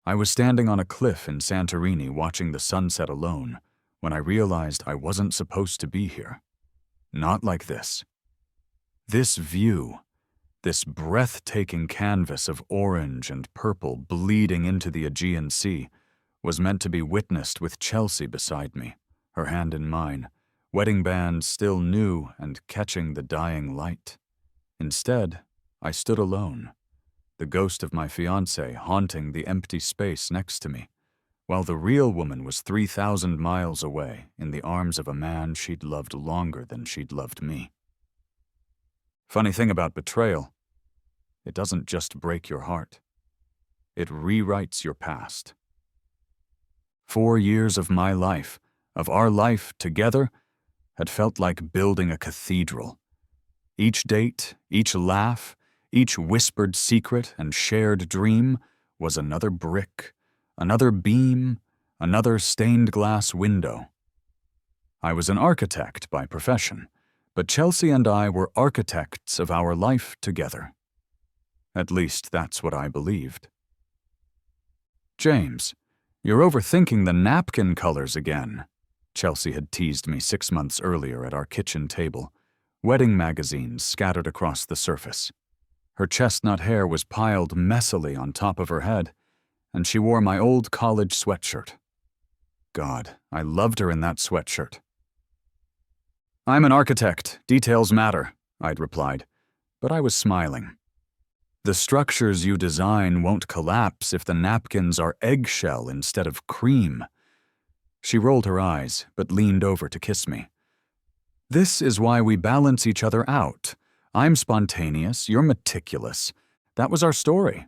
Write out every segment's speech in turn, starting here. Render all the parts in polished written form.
I was standing on a cliff in Santorini watching the sunset alone when I realized I wasn't supposed to be here. Not like this. This view, this breathtaking canvas of orange and purple bleeding into the Aegean Sea, was meant to be witnessed with Chelsea beside me, her hand in mine, wedding band still new and catching the dying light. Instead, I stood alone, the ghost of my fiancé haunting the empty space next to me, while the real woman was 3,000 miles away in the arms of a man she'd loved longer than she'd loved me. Funny thing about betrayal, it doesn't just break your heart. It rewrites your past. 4 years of my life, of our life together, had felt like building a cathedral. Each date, each laugh, each whispered secret and shared dream was another brick, another beam, another stained glass window. I was an architect by profession, but Chelsea and I were architects of our life together. At least that's what I believed. "James, you're overthinking the napkin colors again," Chelsea had teased me 6 months earlier at our kitchen table, wedding magazines scattered across the surface. Her chestnut hair was piled messily on top of her head, and she wore my old college sweatshirt. God, I loved her in that sweatshirt. "I'm an architect. Details matter," I'd replied, but I was smiling. "The structures you design won't collapse if the napkins are eggshell instead of cream." She rolled her eyes, but leaned over to kiss me. "This is why we balance each other out. I'm spontaneous, you're meticulous. That was our story.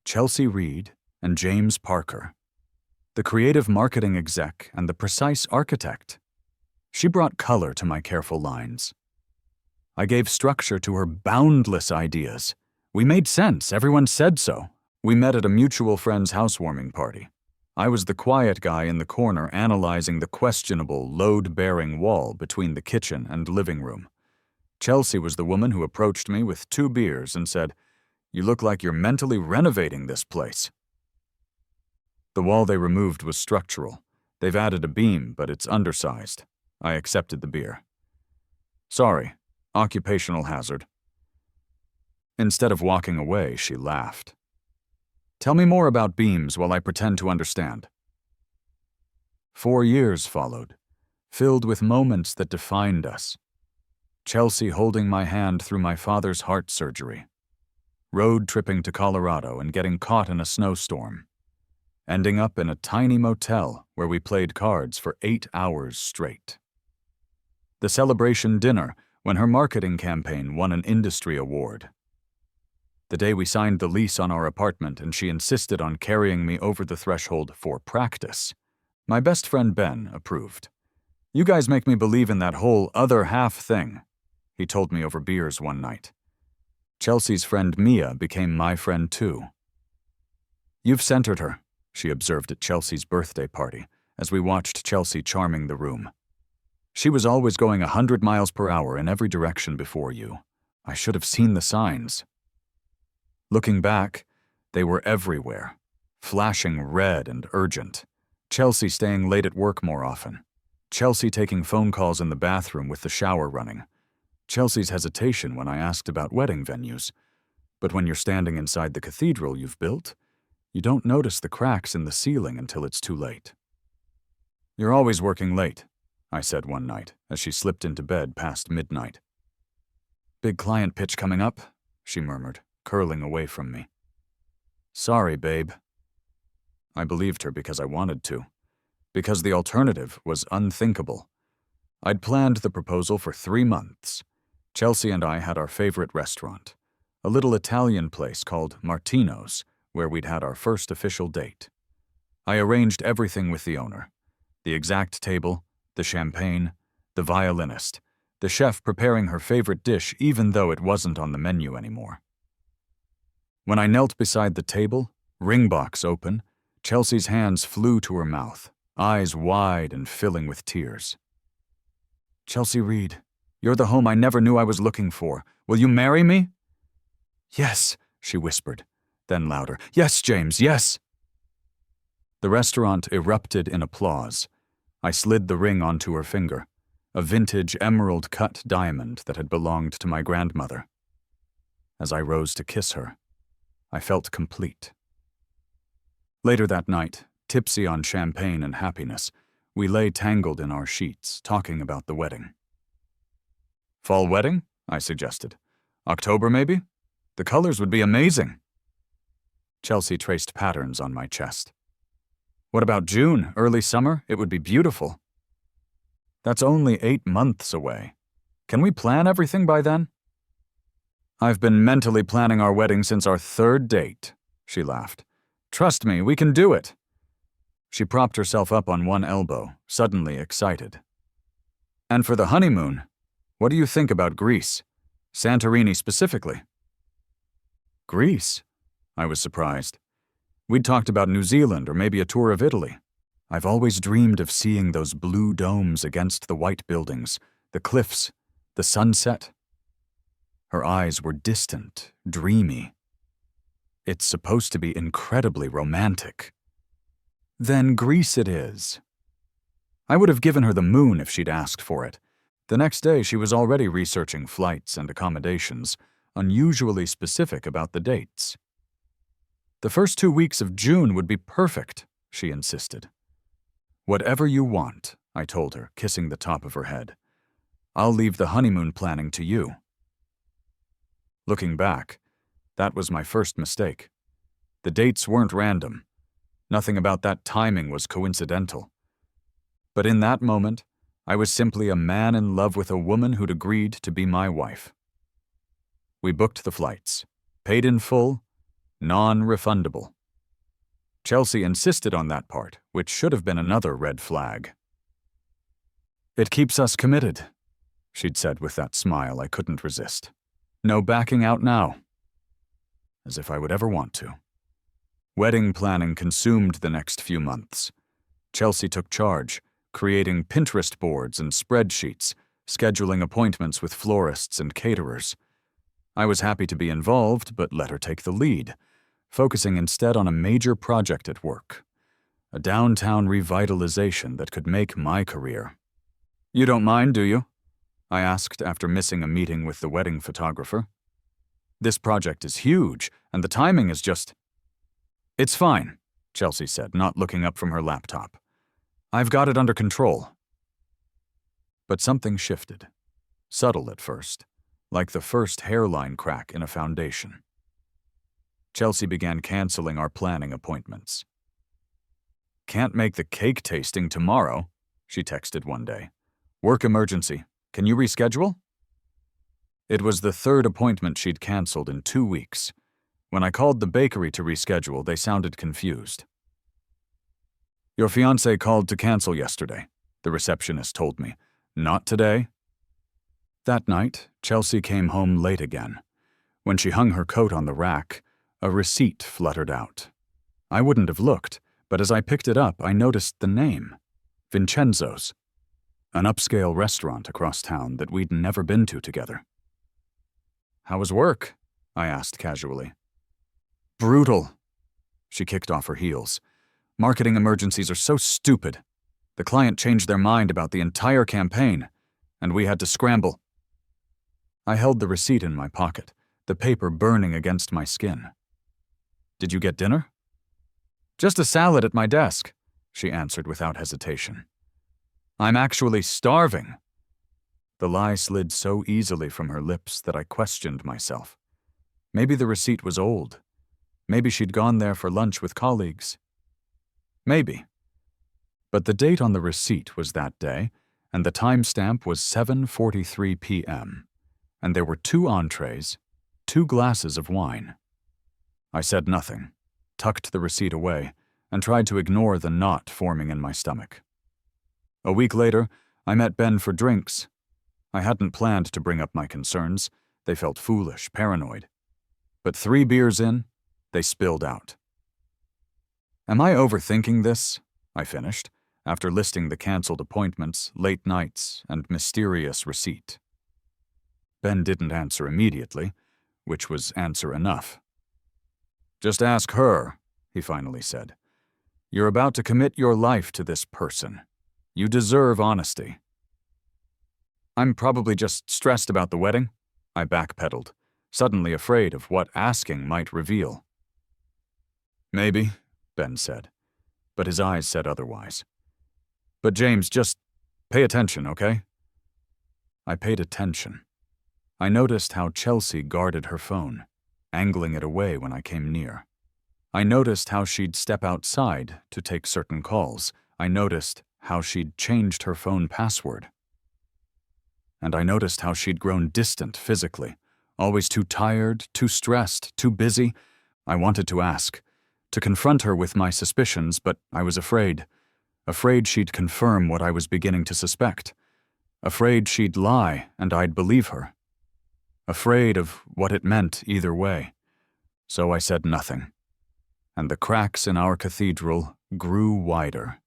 Chelsea Reed and James Parker. The creative marketing exec and the precise architect. She brought color to my careful lines. I gave structure to her boundless ideas. We made sense, everyone said so. We met at a mutual friend's housewarming party. I was the quiet guy in the corner analyzing the questionable, load-bearing wall between the kitchen and living room. Chelsea was the woman who approached me with 2 beers and said, "You look like you're mentally renovating this place." The wall they removed was structural. They've added a beam, but it's undersized. I accepted the beer. "Sorry, occupational hazard." Instead of walking away, she laughed. "Tell me more about beams while I pretend to understand." 4 years followed, filled with moments that defined us. Chelsea holding my hand through my father's heart surgery. Road tripping to Colorado and getting caught in a snowstorm. Ending up in a tiny motel where we played cards for 8 hours straight. The celebration dinner when her marketing campaign won an industry award. The day we signed the lease on our apartment and she insisted on carrying me over the threshold for practice. My best friend Ben approved. "You guys make me believe in that whole other half thing," he told me over beers one night. Chelsea's friend Mia became my friend too. "You've centered her," she observed at Chelsea's birthday party as we watched Chelsea charming the room. "She was always going 100 miles per hour in every direction before you. I should have seen the signs." Looking back, they were everywhere, flashing red and urgent. Chelsea staying late at work more often. Chelsea taking phone calls in the bathroom with the shower running. Chelsea's hesitation when I asked about wedding venues. But when you're standing inside the cathedral you've built, you don't notice the cracks in the ceiling until it's too late. "You're always working late," I said one night as she slipped into bed past midnight. "Big client pitch coming up," she murmured, curling away from me. "Sorry, babe." I believed her because I wanted to, because the alternative was unthinkable. I'd planned the proposal for 3 months. Chelsea and I had our favorite restaurant, a little Italian place called Martino's, where we'd had our first official date. I arranged everything with the owner. The exact table, the champagne, the violinist, the chef preparing her favorite dish even though it wasn't on the menu anymore. When I knelt beside the table, ring box open, Chelsea's hands flew to her mouth, eyes wide and filling with tears. "Chelsea Reed, you're the home I never knew I was looking for. Will you marry me?" "Yes," she whispered, then louder, "Yes, James, yes." The restaurant erupted in applause. I slid the ring onto her finger, a vintage emerald-cut diamond that had belonged to my grandmother. As I rose to kiss her, I felt complete. Later that night, tipsy on champagne and happiness, we lay tangled in our sheets, talking about the wedding. "Fall wedding?" I suggested. "October, maybe? The colors would be amazing." Chelsea traced patterns on my chest. "What about June, early summer? It would be beautiful." "That's only 8 months away. Can we plan everything by then?" "I've been mentally planning our wedding since our 3rd date," she laughed. "Trust me, we can do it." She propped herself up on one elbow, suddenly excited. "And for the honeymoon, what do you think about Greece? Santorini specifically?" "Greece?" I was surprised. We'd talked about New Zealand or maybe a tour of Italy. I've always dreamed of seeing those blue domes against the white buildings, the cliffs, the sunset. Her eyes were distant, dreamy. "It's supposed to be incredibly romantic." "Then Greece it is." I would have given her the moon if she'd asked for it. The next day she was already researching flights and accommodations, unusually specific about the dates. "The first 2 weeks of June would be perfect," she insisted. "Whatever you want," I told her, kissing the top of her head. "I'll leave the honeymoon planning to you." Looking back, that was my first mistake. The dates weren't random. Nothing about that timing was coincidental. But in that moment, I was simply a man in love with a woman who'd agreed to be my wife. We booked the flights, paid in full, non-refundable. Chelsea insisted on that part, which should have been another red flag. "It keeps us committed," she'd said with that smile I couldn't resist. "No backing out now." As if I would ever want to. Wedding planning consumed the next few months. Chelsea took charge, creating Pinterest boards and spreadsheets, scheduling appointments with florists and caterers. I was happy to be involved, but let her take the lead, focusing instead on a major project at work, a downtown revitalization that could make my career. "You don't mind, do you?" I asked after missing a meeting with the wedding photographer. "This project is huge, and the timing is just—" "It's fine," Chelsea said, not looking up from her laptop. "I've got it under control." But something shifted, subtle at first, like the first hairline crack in a foundation. Chelsea began canceling our planning appointments. "Can't make the cake tasting tomorrow," she texted one day. "Work emergency. Can you reschedule?" It was the 3rd appointment she'd canceled in 2 weeks. When I called the bakery to reschedule, they sounded confused. "Your fiancé called to cancel yesterday," the receptionist told me. "Not today." That night, Chelsea came home late again. When she hung her coat on the rack, a receipt fluttered out. I wouldn't have looked, but as I picked it up, I noticed the name, Vincenzo's, an upscale restaurant across town that we'd never been to together. "How was work?" I asked casually. "Brutal." She kicked off her heels. "Marketing emergencies are so stupid. The client changed their mind about the entire campaign, and we had to scramble." I held the receipt in my pocket, the paper burning against my skin. "Did you get dinner?" "Just a salad at my desk," she answered without hesitation. "I'm actually starving." The lie slid so easily from her lips that I questioned myself. Maybe the receipt was old. Maybe she'd gone there for lunch with colleagues. Maybe. But the date on the receipt was that day, and the timestamp was 7:43 p.m., and there were 2 entrees, 2 glasses of wine. I said nothing, tucked the receipt away, and tried to ignore the knot forming in my stomach. A week later, I met Ben for drinks. I hadn't planned to bring up my concerns. They felt foolish, paranoid. But 3 beers in, they spilled out. "Am I overthinking this?" I finished, after listing the canceled appointments, late nights, and mysterious receipt. Ben didn't answer immediately, which was answer enough. "Just ask her," he finally said. You're about to commit your life to this person. You deserve honesty. I'm probably just stressed about the wedding, I backpedaled, suddenly afraid of what asking might reveal. Maybe, Ben said, but his eyes said otherwise. But James, just pay attention, okay? I paid attention. I noticed how Chelsea guarded her phone, angling it away when I came near. I noticed how she'd step outside to take certain calls. I noticed how she'd changed her phone password. And I noticed how she'd grown distant physically, always too tired, too stressed, too busy. I wanted to ask, to confront her with my suspicions, but I was afraid. Afraid she'd confirm what I was beginning to suspect. Afraid she'd lie and I'd believe her. Afraid of what it meant either way. So I said nothing. And the cracks in our cathedral grew wider.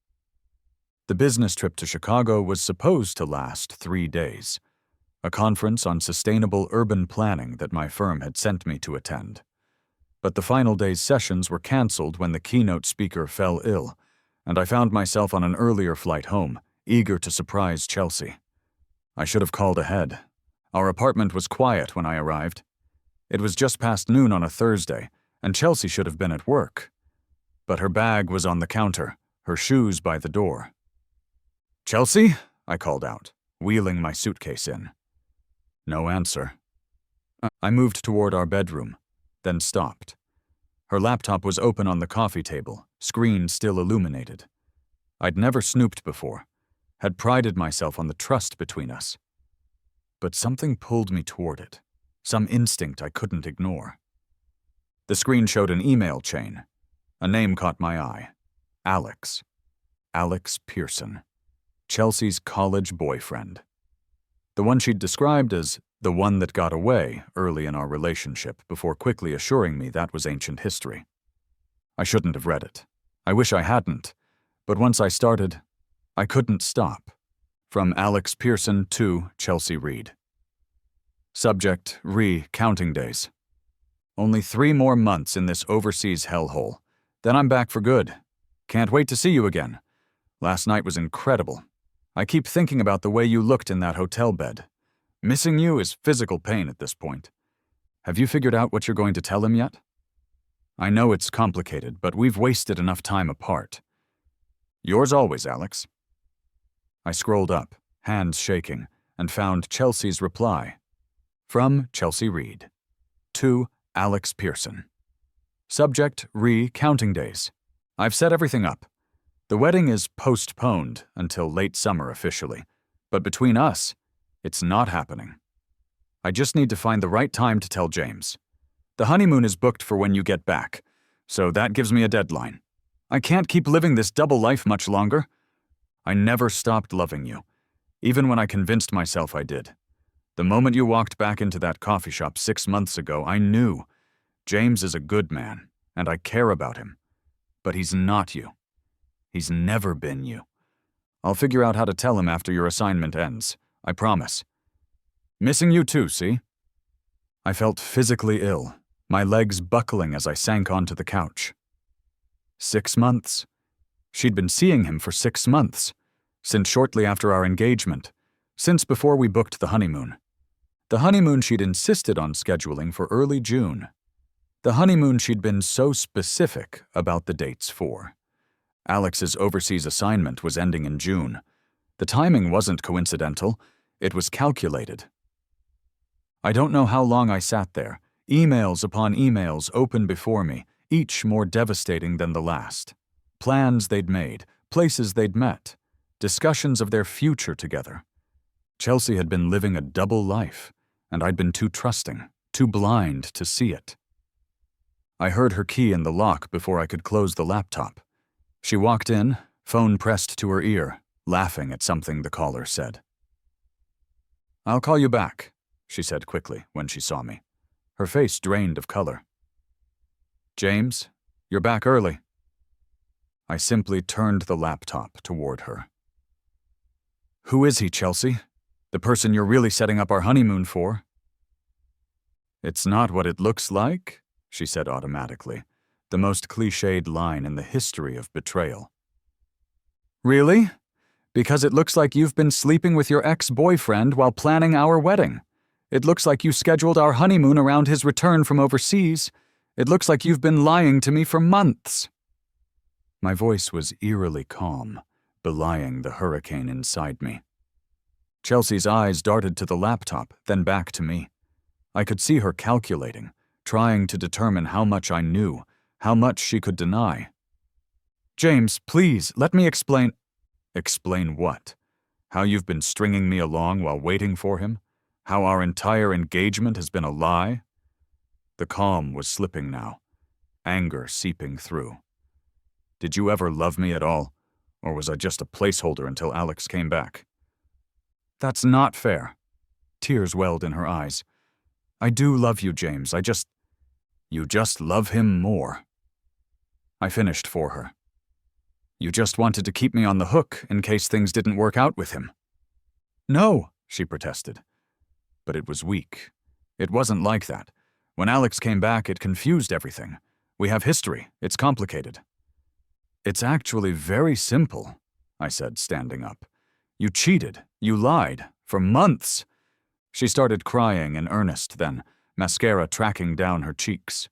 The business trip to Chicago was supposed to last 3 days, a conference on sustainable urban planning that my firm had sent me to attend. But the final day's sessions were canceled when the keynote speaker fell ill, and I found myself on an earlier flight home, eager to surprise Chelsea. I should have called ahead. Our apartment was quiet when I arrived. It was just past noon on a Thursday, and Chelsea should have been at work. But her bag was on the counter, her shoes by the door. "Chelsea?" I called out, wheeling my suitcase in. No answer. I moved toward our bedroom, then stopped. Her laptop was open on the coffee table, screen still illuminated. I'd never snooped before, had prided myself on the trust between us. But something pulled me toward it, some instinct I couldn't ignore. The screen showed an email chain. A name caught my eye. Alex. Alex Pearson. Chelsea's college boyfriend. The one she'd described as the one that got away early in our relationship before quickly assuring me that was ancient history. I shouldn't have read it. I wish I hadn't. But once I started, I couldn't stop. From Alex Pearson to Chelsea Reed. Subject, counting days. Only 3 more months in this overseas hellhole. Then I'm back for good. Can't wait to see you again. Last night was incredible. I keep thinking about the way you looked in that hotel bed. Missing you is physical pain at this point. Have you figured out what you're going to tell him yet? I know it's complicated, but we've wasted enough time apart. Yours always, Alex. I scrolled up, hands shaking, and found Chelsea's reply. From Chelsea Reed. To Alex Pearson. Subject, counting days. I've set everything up. The wedding is postponed until late summer officially, but between us, it's not happening. I just need to find the right time to tell James. The honeymoon is booked for when you get back, so that gives me a deadline. I can't keep living this double life much longer. I never stopped loving you, even when I convinced myself I did. The moment you walked back into that coffee shop 6 months ago, I knew James is a good man, and I care about him. But he's not you. He's never been you. I'll figure out how to tell him after your assignment ends. I promise. Missing you too, see? I felt physically ill, my legs buckling as I sank onto the couch. 6 months. She'd been seeing him for 6 months, since shortly after our engagement, since before we booked the honeymoon. The honeymoon she'd insisted on scheduling for early June. The honeymoon she'd been so specific about the dates for. Alex's overseas assignment was ending in June. The timing wasn't coincidental, it was calculated. I don't know how long I sat there, emails upon emails open before me, each more devastating than the last. Plans they'd made, places they'd met, discussions of their future together. Chelsea had been living a double life, and I'd been too trusting, too blind to see it. I heard her key in the lock before I could close the laptop. She walked in, phone pressed to her ear, laughing at something the caller said. "I'll call you back," she said quickly when she saw me, her face drained of color. "James, you're back early." I simply turned the laptop toward her. "Who is he, Chelsea? The person you're really setting up our honeymoon for?" "It's not what it looks like," she said automatically, the most cliched line in the history of betrayal. Really? Because it looks like you've been sleeping with your ex-boyfriend while planning our wedding. It looks like you scheduled our honeymoon around his return from overseas. It looks like you've been lying to me for months. My voice was eerily calm, belying the hurricane inside me. Chelsea's eyes darted to the laptop, then back to me. I could see her calculating, trying to determine how much I knew, how much she could deny. James, please, let me explain. Explain what? How you've been stringing me along while waiting for him? How our entire engagement has been a lie? The calm was slipping now, anger seeping through. Did you ever love me at all? Or was I just a placeholder until Alex came back? That's not fair. Tears welled in her eyes. I do love you, James. You just love him more. I finished for her. You just wanted to keep me on the hook in case things didn't work out with him. No, she protested. But it was weak. It wasn't like that. When Alex came back, it confused everything. We have history. It's complicated. It's actually very simple, I said, standing up. You cheated. You lied. For months. She started crying in earnest then, mascara tracking down her cheeks.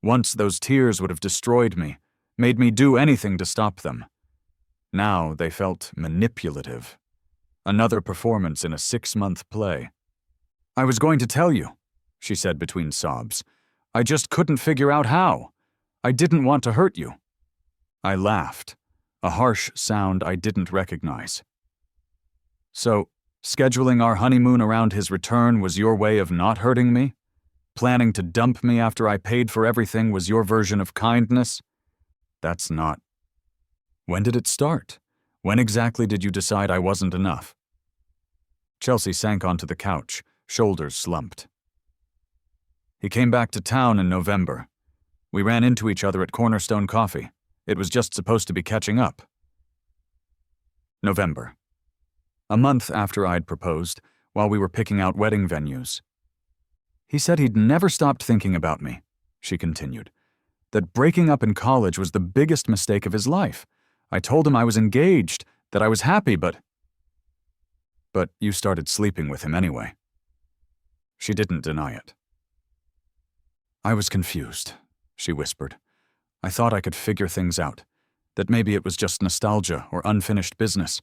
Once those tears would have destroyed me, made me do anything to stop them. Now they felt manipulative. Another performance in a 6-month play. I was going to tell you, she said between sobs. I just couldn't figure out how. I didn't want to hurt you. I laughed, a harsh sound I didn't recognize. So, scheduling our honeymoon around his return was your way of not hurting me? Planning to dump me after I paid for everything was your version of kindness? That's not. When did it start? When exactly did you decide I wasn't enough? Chelsea sank onto the couch, shoulders slumped. He came back to town in November. We ran into each other at Cornerstone Coffee. It was just supposed to be catching up. November. A month after I'd proposed, while we were picking out wedding venues. He said he'd never stopped thinking about me, she continued. That breaking up in college was the biggest mistake of his life. I told him I was engaged, that I was happy, but you started sleeping with him anyway. She didn't deny it. I was confused, she whispered. I thought I could figure things out, that maybe it was just nostalgia or unfinished business,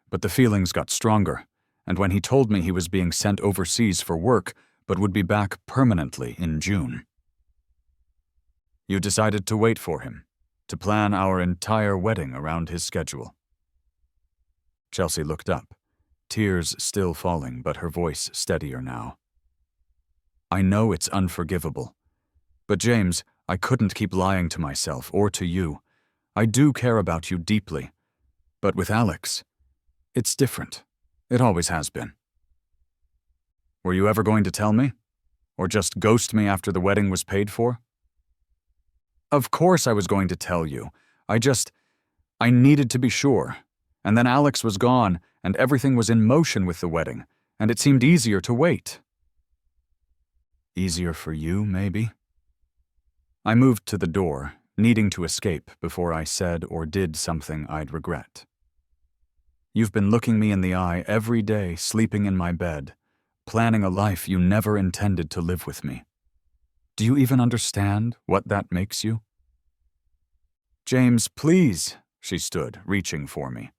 but the feelings got stronger, and when he told me he was being sent overseas for work, but would be back permanently in June. You decided to wait for him, to plan our entire wedding around his schedule. Chelsea looked up, tears still falling, but her voice steadier now. I know it's unforgivable, but James, I couldn't keep lying to myself or to you. I do care about you deeply, but with Alex, it's different. It always has been. Were you ever going to tell me? Or just ghost me after the wedding was paid for? Of course I was going to tell you. I needed to be sure. And then Alex was gone, and everything was in motion with the wedding, and it seemed easier to wait. Easier for you, maybe? I moved to the door, needing to escape before I said or did something I'd regret. You've been looking me in the eye every day, sleeping in my bed, planning a life you never intended to live with me. Do you even understand what that makes you? James, please, she stood, reaching for me.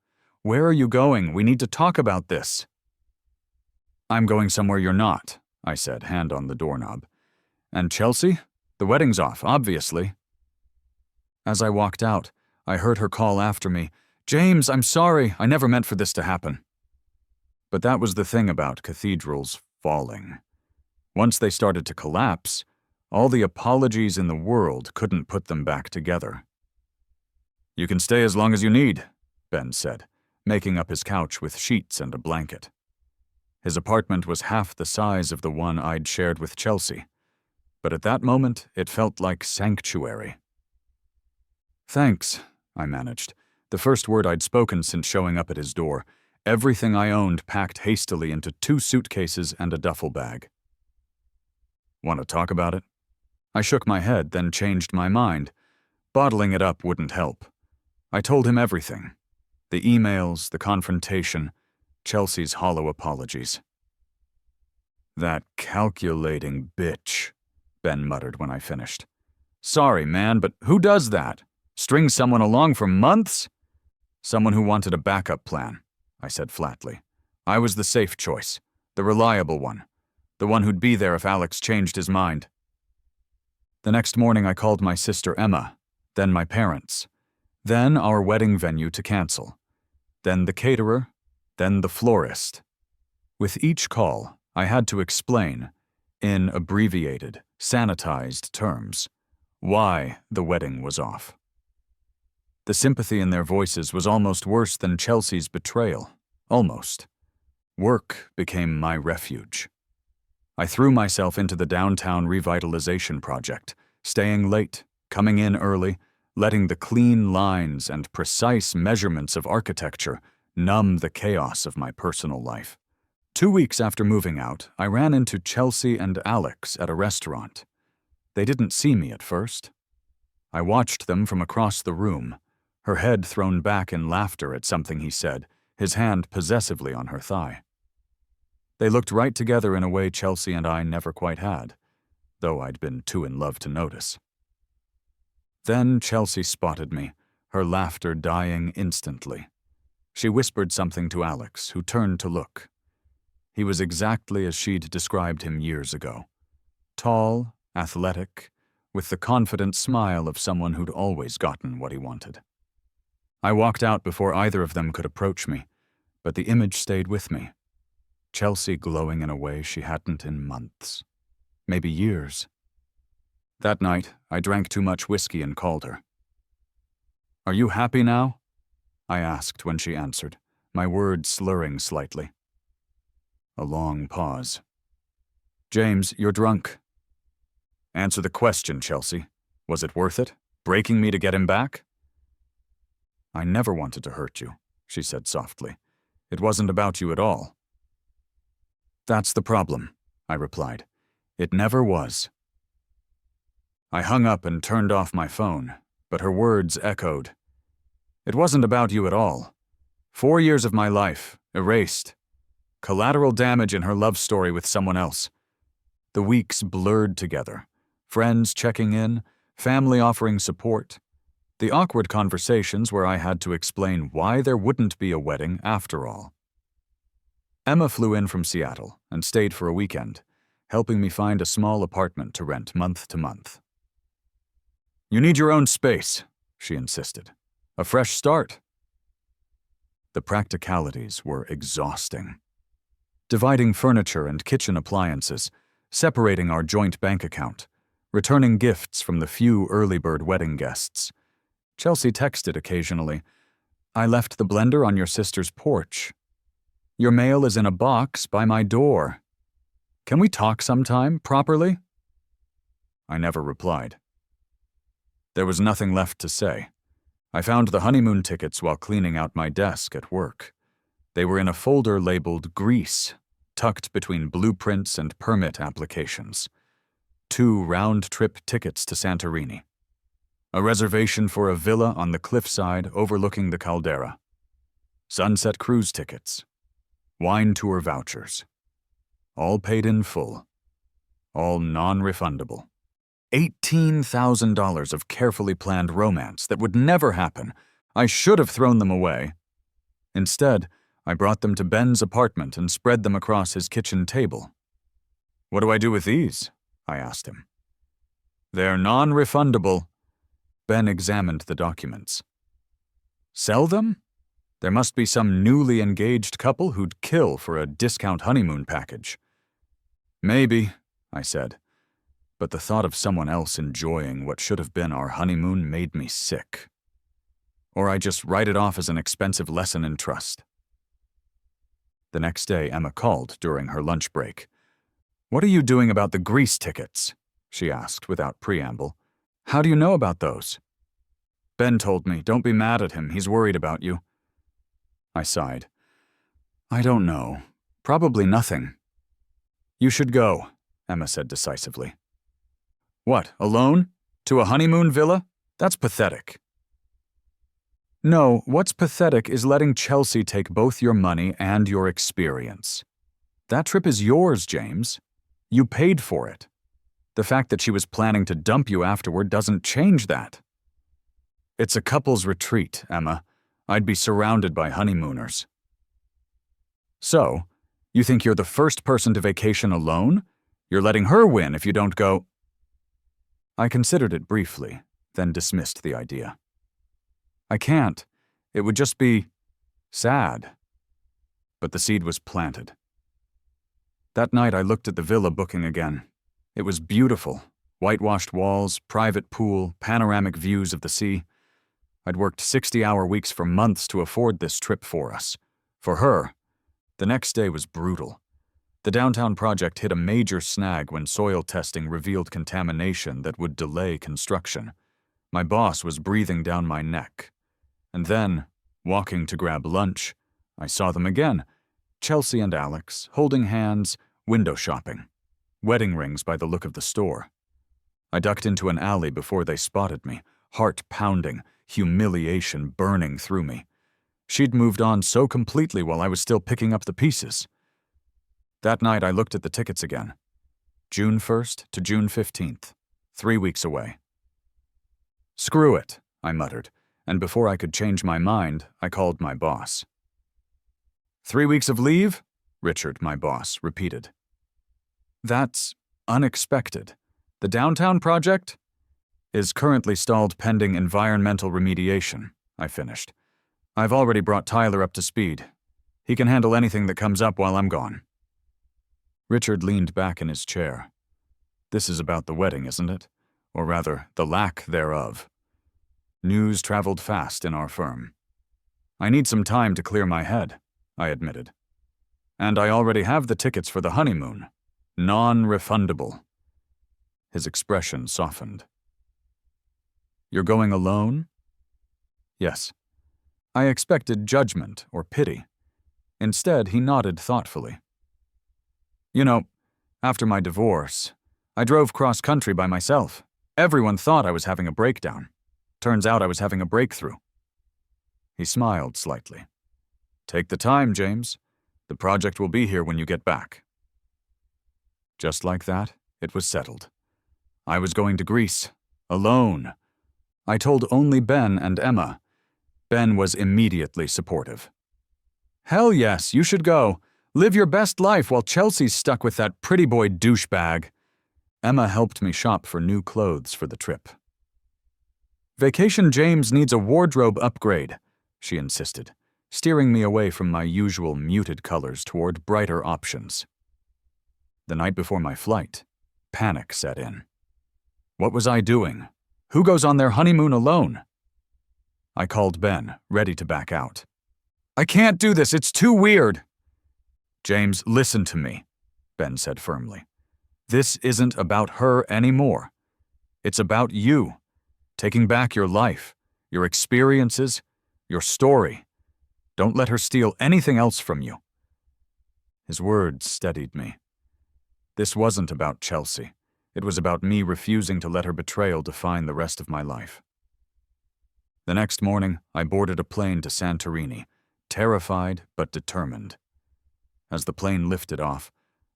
Where are you going? We need to talk about this. I'm going somewhere you're not, I said, hand on the doorknob. And Chelsea? The wedding's off, obviously. As I walked out, I heard her call after me, James, I'm sorry, I never meant for this to happen. But that was the thing about cathedrals falling. Once they started to collapse, all the apologies in the world couldn't put them back together. You can stay as long as you need, Ben said, making up his couch with sheets and a blanket. His apartment was half the size of the one I'd shared with Chelsea, but at that moment it felt like sanctuary. Thanks, I managed, the first word I'd spoken since showing up at his door, everything I owned packed hastily into 2 suitcases and a duffel bag. Want to talk about it? I shook my head, then changed my mind. Bottling it up wouldn't help. I told him everything. The emails, the confrontation, Chelsea's hollow apologies. "That calculating bitch," Ben muttered when I finished. "Sorry, man, but who does that? String someone along for months?" "Someone who wanted a backup plan," I said flatly. "I was the safe choice, the reliable one, the one who'd be there if Alex changed his mind." The next morning I called my sister Emma, then my parents, then our wedding venue to cancel, then the caterer, then the florist. With each call, I had to explain, in abbreviated, sanitized terms, why the wedding was off. The sympathy in their voices was almost worse than Chelsea's betrayal. Almost. Work became my refuge. I threw myself into the downtown revitalization project, staying late, coming in early, letting the clean lines and precise measurements of architecture numb the chaos of my personal life. 2 weeks after moving out, I ran into Chelsea and Alex at a restaurant. They didn't see me at first. I watched them from across the room, her head thrown back in laughter at something he said, his hand possessively on her thigh. They looked right together in a way Chelsea and I never quite had, though I'd been too in love to notice. Then Chelsea spotted me, her laughter dying instantly. She whispered something to Alex, who turned to look. He was exactly as she'd described him years ago. Tall, athletic, with the confident smile of someone who'd always gotten what he wanted. I walked out before either of them could approach me, but the image stayed with me. Chelsea glowing in a way she hadn't in months, maybe years. That night, I drank too much whiskey and called her. "Are you happy now?" I asked when she answered, my words slurring slightly. A long pause. "James, you're drunk." "Answer the question, Chelsea. Was it worth it? Breaking me to get him back?" "I never wanted to hurt you," she said softly. "It wasn't about you at all." "That's the problem," I replied. "It never was." I hung up and turned off my phone, but her words echoed. "It wasn't about you at all. 4 years of my life, erased. Collateral damage in her love story with someone else. The weeks blurred together, friends checking in, family offering support. The awkward conversations where I had to explain why there wouldn't be a wedding after all. Emma flew in from Seattle and stayed for a weekend, helping me find a small apartment to rent month to month. "You need your own space," she insisted. "A fresh start." The practicalities were exhausting. Dividing furniture and kitchen appliances, separating our joint bank account, returning gifts from the few early bird wedding guests. Chelsea texted occasionally, "I left the blender on your sister's porch. Your mail is in a box by my door. Can we talk sometime, properly?" I never replied. There was nothing left to say. I found the honeymoon tickets while cleaning out my desk at work. They were in a folder labeled Greece, tucked between blueprints and permit applications. 2 round-trip tickets to Santorini. A reservation for a villa on the cliffside overlooking the caldera. Sunset cruise tickets. Wine tour vouchers. All paid in full. All non-refundable. $18,000 of carefully planned romance that would never happen. I should have thrown them away. Instead, I brought them to Ben's apartment and spread them across his kitchen table. "What do I do with these?" I asked him. "They're non-refundable." Ben examined the documents. "Sell them? There must be some newly engaged couple who'd kill for a discount honeymoon package." "Maybe," I said, but the thought of someone else enjoying what should have been our honeymoon made me sick. Or I just write it off as an expensive lesson in trust. The next day, Emma called during her lunch break. "What are you doing about the Greece tickets?" she asked without preamble. "How do you know about those?" "Ben told me. Don't be mad at him. He's worried about you." I sighed. "I don't know. Probably nothing." "You should go," Emma said decisively. "What, alone? To a honeymoon villa? That's pathetic. No, what's pathetic is letting Chelsea take both your money and your experience. That trip is yours, James. You paid for it. The fact that she was planning to dump you afterward doesn't change that. It's a couple's retreat, Emma. I'd be surrounded by honeymooners. So, you think you're the first person to vacation alone? You're letting her win if you don't go. I considered it briefly, then dismissed the idea. I can't. It would just be sad. But the seed was planted. That night I looked at the villa booking again. It was beautiful. Whitewashed walls, private pool, panoramic views of the sea. I'd worked 60-hour weeks for months to afford this trip for us. For her, the next day was brutal. The downtown project hit a major snag when soil testing revealed contamination that would delay construction. My boss was breathing down my neck. And then, walking to grab lunch, I saw them again. Chelsea and Alex, holding hands, window shopping. Wedding rings by the look of the store. I ducked into an alley before they spotted me, heart pounding, humiliation burning through me. She'd moved on so completely while I was still picking up the pieces. That night I looked at the tickets again. June 1st to June 15th, 3 weeks away. Screw it, I muttered, and before I could change my mind, I called my boss. 3 weeks of leave? Richard, my boss, repeated. That's unexpected. The downtown project is currently stalled pending environmental remediation, I finished. I've already brought Tyler up to speed. He can handle anything that comes up while I'm gone. Richard leaned back in his chair. This is about the wedding, isn't it? Or rather, the lack thereof. News traveled fast in our firm. I need some time to clear my head, I admitted. And I already have the tickets for the honeymoon. Non-refundable. His expression softened. You're going alone? Yes. I expected judgment or pity. Instead, he nodded thoughtfully. You know, after my divorce, I drove cross-country by myself. Everyone thought I was having a breakdown. Turns out I was having a breakthrough. He smiled slightly. Take the time, James. The project will be here when you get back. Just like that, it was settled. I was going to Greece, alone. I told only Ben and Emma. Ben was immediately supportive. Hell yes, you should go. Live your best life while Chelsea's stuck with that pretty boy douchebag. Emma helped me shop for new clothes for the trip. Vacation James needs a wardrobe upgrade, she insisted, steering me away from my usual muted colors toward brighter options. The night before my flight, panic set in. What was I doing? Who goes on their honeymoon alone? I called Ben, ready to back out. I can't do this, it's too weird. James, listen to me, Ben said firmly. This isn't about her anymore. It's about you, taking back your life, your experiences, your story. Don't let her steal anything else from you. His words steadied me. This wasn't about Chelsea. It was about me refusing to let her betrayal define the rest of my life. The next morning, I boarded a plane to Santorini, terrified but determined. As the plane lifted off,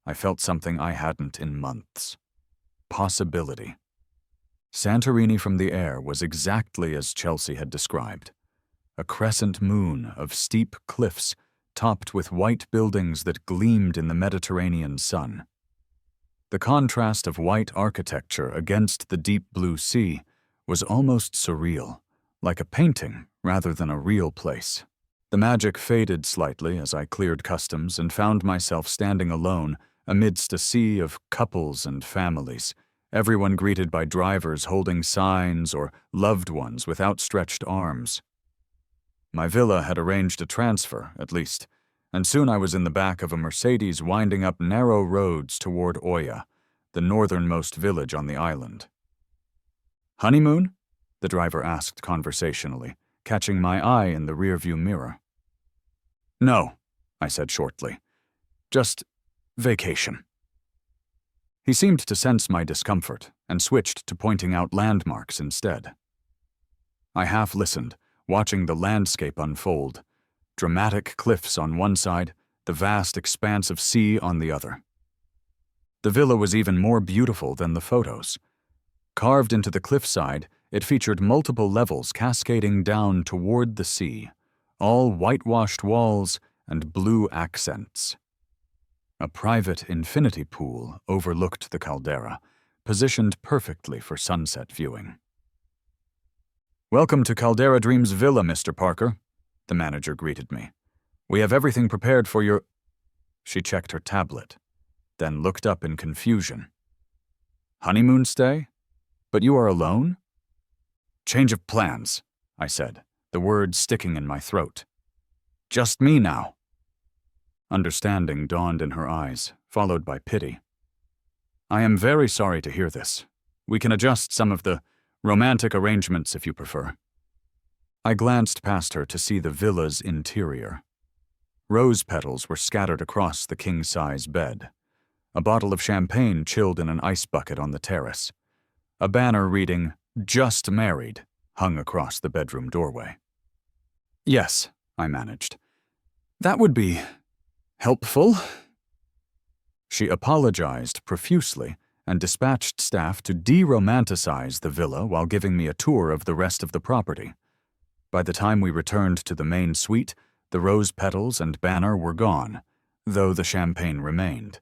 I felt something I hadn't in months. Possibility. Santorini from the air was exactly as Chelsea had described. A crescent moon of steep cliffs topped with white buildings that gleamed in the Mediterranean sun. The contrast of white architecture against the deep blue sea was almost surreal, like a painting rather than a real place. The magic faded slightly as I cleared customs and found myself standing alone amidst a sea of couples and families, everyone greeted by drivers holding signs or loved ones with outstretched arms. My villa had arranged a transfer, at least, and soon I was in the back of a Mercedes winding up narrow roads toward Oya, the northernmost village on the island. Honeymoon? The driver asked conversationally, catching my eye in the rearview mirror. No, I said shortly. Just vacation. He seemed to sense my discomfort and switched to pointing out landmarks instead. I half listened, watching the landscape unfold. Dramatic cliffs on one side, the vast expanse of sea on the other. The villa was even more beautiful than the photos. Carved into the cliffside, it featured multiple levels cascading down toward the sea, all whitewashed walls and blue accents. A private infinity pool overlooked the caldera, positioned perfectly for sunset viewing. "Welcome to Caldera Dreams Villa, Mr. Parker," the manager greeted me. "We have everything prepared for your—" She checked her tablet, then looked up in confusion. "Honeymoon stay? But you are alone?" "Change of plans," I said, the words sticking in my throat. "Just me now." Understanding dawned in her eyes, followed by pity. "I am very sorry to hear this. We can adjust some of the romantic arrangements if you prefer." I glanced past her to see the villa's interior. Rose petals were scattered across the king-size bed. A bottle of champagne chilled in an ice bucket on the terrace. A banner reading, "Just Married," hung across the bedroom doorway. "Yes," I managed. "That would be helpful." She apologized profusely and dispatched staff to de-romanticize the villa while giving me a tour of the rest of the property. By the time we returned to the main suite, the rose petals and banner were gone, though the champagne remained.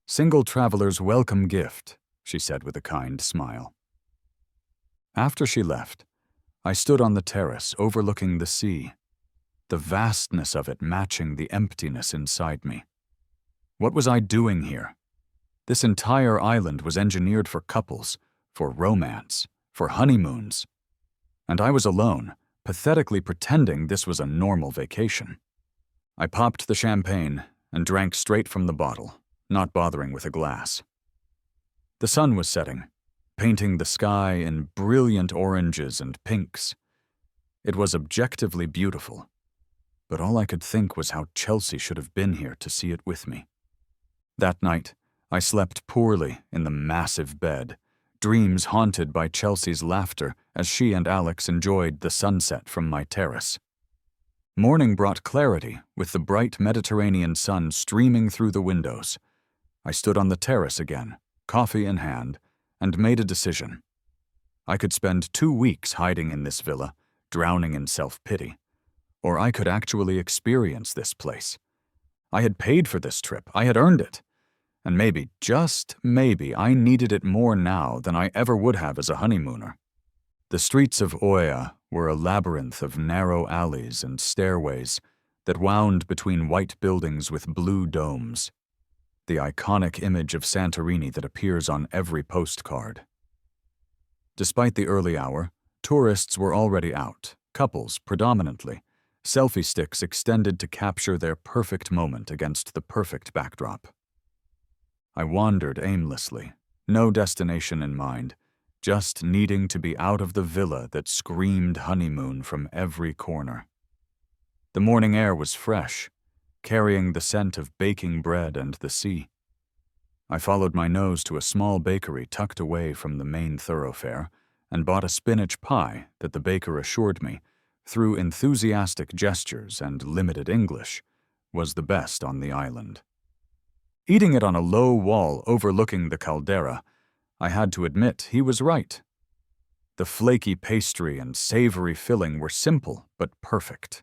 "Single traveler's welcome gift," she said with a kind smile. After she left, I stood on the terrace overlooking the sea, the vastness of it matching the emptiness inside me. What was I doing here? This entire island was engineered for couples, for romance, for honeymoons. And I was alone, pathetically pretending this was a normal vacation. I popped the champagne and drank straight from the bottle, not bothering with a glass. The sun was setting, painting the sky in brilliant oranges and pinks. It was objectively beautiful, but all I could think was how Chelsea should have been here to see it with me. That night, I slept poorly in the massive bed, dreams haunted by Chelsea's laughter as she and Alex enjoyed the sunset from my terrace. Morning brought clarity, with the bright Mediterranean sun streaming through the windows. I stood on the terrace again, coffee in hand, and made a decision. I could spend 2 weeks hiding in this villa, drowning in self-pity, or I could actually experience this place. I had paid for this trip, I had earned it, and maybe, just maybe, I needed it more now than I ever would have as a honeymooner. The streets of Oia were a labyrinth of narrow alleys and stairways that wound between white buildings with blue domes, the iconic image of Santorini that appears on every postcard. Despite the early hour, tourists were already out, couples predominantly, selfie sticks extended to capture their perfect moment against the perfect backdrop. I wandered aimlessly, no destination in mind, just needing to be out of the villa that screamed honeymoon from every corner. The morning air was fresh, carrying the scent of baking bread and the sea. I followed my nose to a small bakery tucked away from the main thoroughfare and bought a spinach pie that the baker assured me, through enthusiastic gestures and limited English, was the best on the island. Eating it on a low wall overlooking the caldera, I had to admit he was right. The flaky pastry and savory filling were simple but perfect.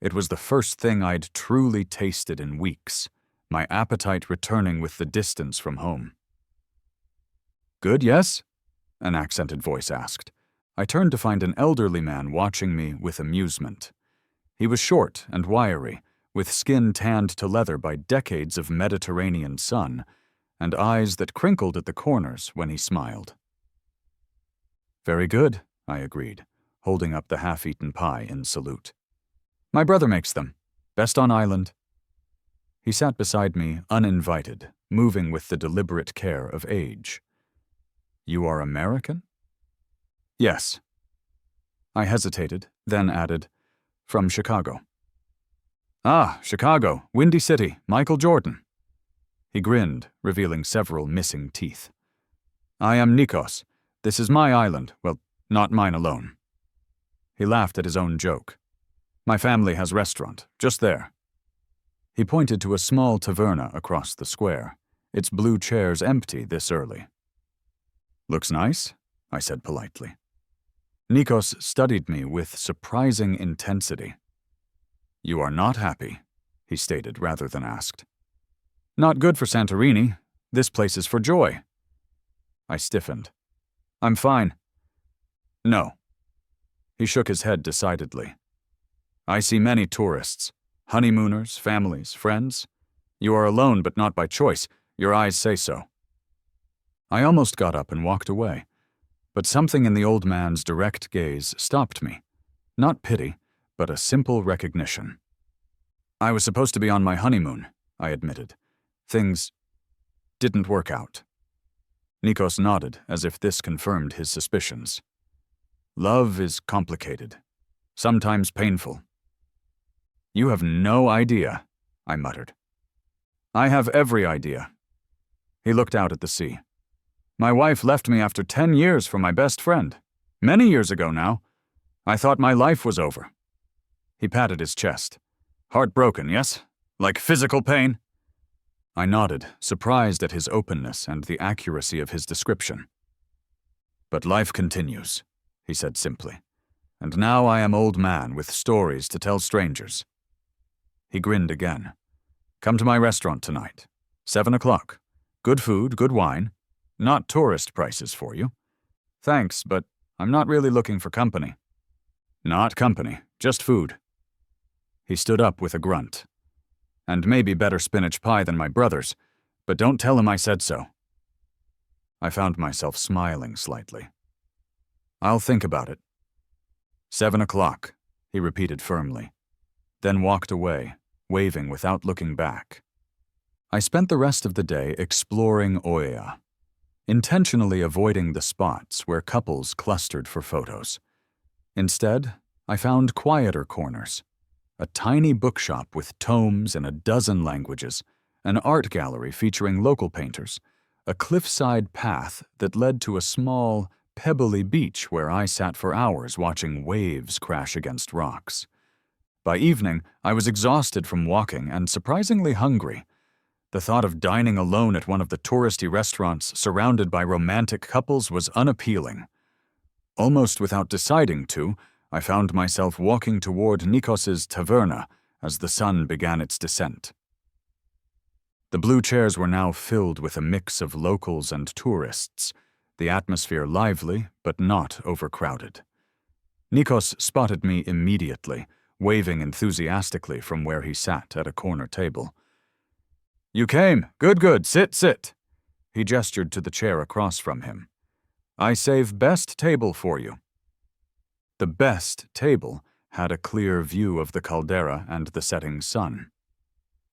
It was the first thing I'd truly tasted in weeks, my appetite returning with the distance from home. "Good, yes?" an accented voice asked. I turned to find an elderly man watching me with amusement. He was short and wiry, with skin tanned to leather by decades of Mediterranean sun, and eyes that crinkled at the corners when he smiled. "Very good," I agreed, holding up the half-eaten pie in salute. "My brother makes them. Best on island." He sat beside me, uninvited, moving with the deliberate care of age. "You are American?" "Yes." I hesitated, then added, "From Chicago." "Ah, Chicago, Windy City, Michael Jordan." He grinned, revealing several missing teeth. "I am Nikos. This is my island. Well, not mine alone." He laughed at his own joke. My family has restaurant, just there. He pointed to a small taverna across the square, its blue chairs empty this early. Looks nice, I said politely. Nikos studied me with surprising intensity. You are not happy, he stated rather than asked. Not good for Santorini. This place is for joy. I stiffened. I'm fine. No. He shook his head decidedly. I see many tourists, honeymooners, families, friends. You are alone, but not by choice. Your eyes say so. I almost got up and walked away, but something in the old man's direct gaze stopped me. Not pity, but a simple recognition. I was supposed to be on my honeymoon, I admitted. Things didn't work out. Nikos nodded, as if this confirmed his suspicions. Love is complicated, sometimes painful. You have no idea, I muttered. I have every idea. He looked out at the sea. My wife left me after 10 years for my best friend. Many years ago now. I thought my life was over. He patted his chest. Heartbroken, yes? Like physical pain? I nodded, surprised at his openness and the accuracy of his description. But life continues, he said simply. And now I am old man with stories to tell strangers. He grinned again. Come to my restaurant tonight. 7 o'clock. Good food, good wine. Not tourist prices for you. Thanks, but I'm not really looking for company. Not company, just food. He stood up with a grunt. And maybe better spinach pie than my brother's, but don't tell him I said so. I found myself smiling slightly. I'll think about it. 7 o'clock, he repeated firmly, then walked away, waving without looking back. I spent the rest of the day exploring Oia, intentionally avoiding the spots where couples clustered for photos. Instead, I found quieter corners, a tiny bookshop with tomes in a dozen languages, an art gallery featuring local painters, a cliffside path that led to a small, pebbly beach where I sat for hours watching waves crash against rocks. By evening, I was exhausted from walking and surprisingly hungry. The thought of dining alone at one of the touristy restaurants surrounded by romantic couples was unappealing. Almost without deciding to, I found myself walking toward Nikos's taverna as the sun began its descent. The blue chairs were now filled with a mix of locals and tourists, the atmosphere lively but not overcrowded. Nikos spotted me immediately, waving enthusiastically from where he sat at a corner table. You came. Good, good. Sit, sit. He gestured to the chair across from him. I save best table for you. The best table had a clear view of the caldera and the setting sun.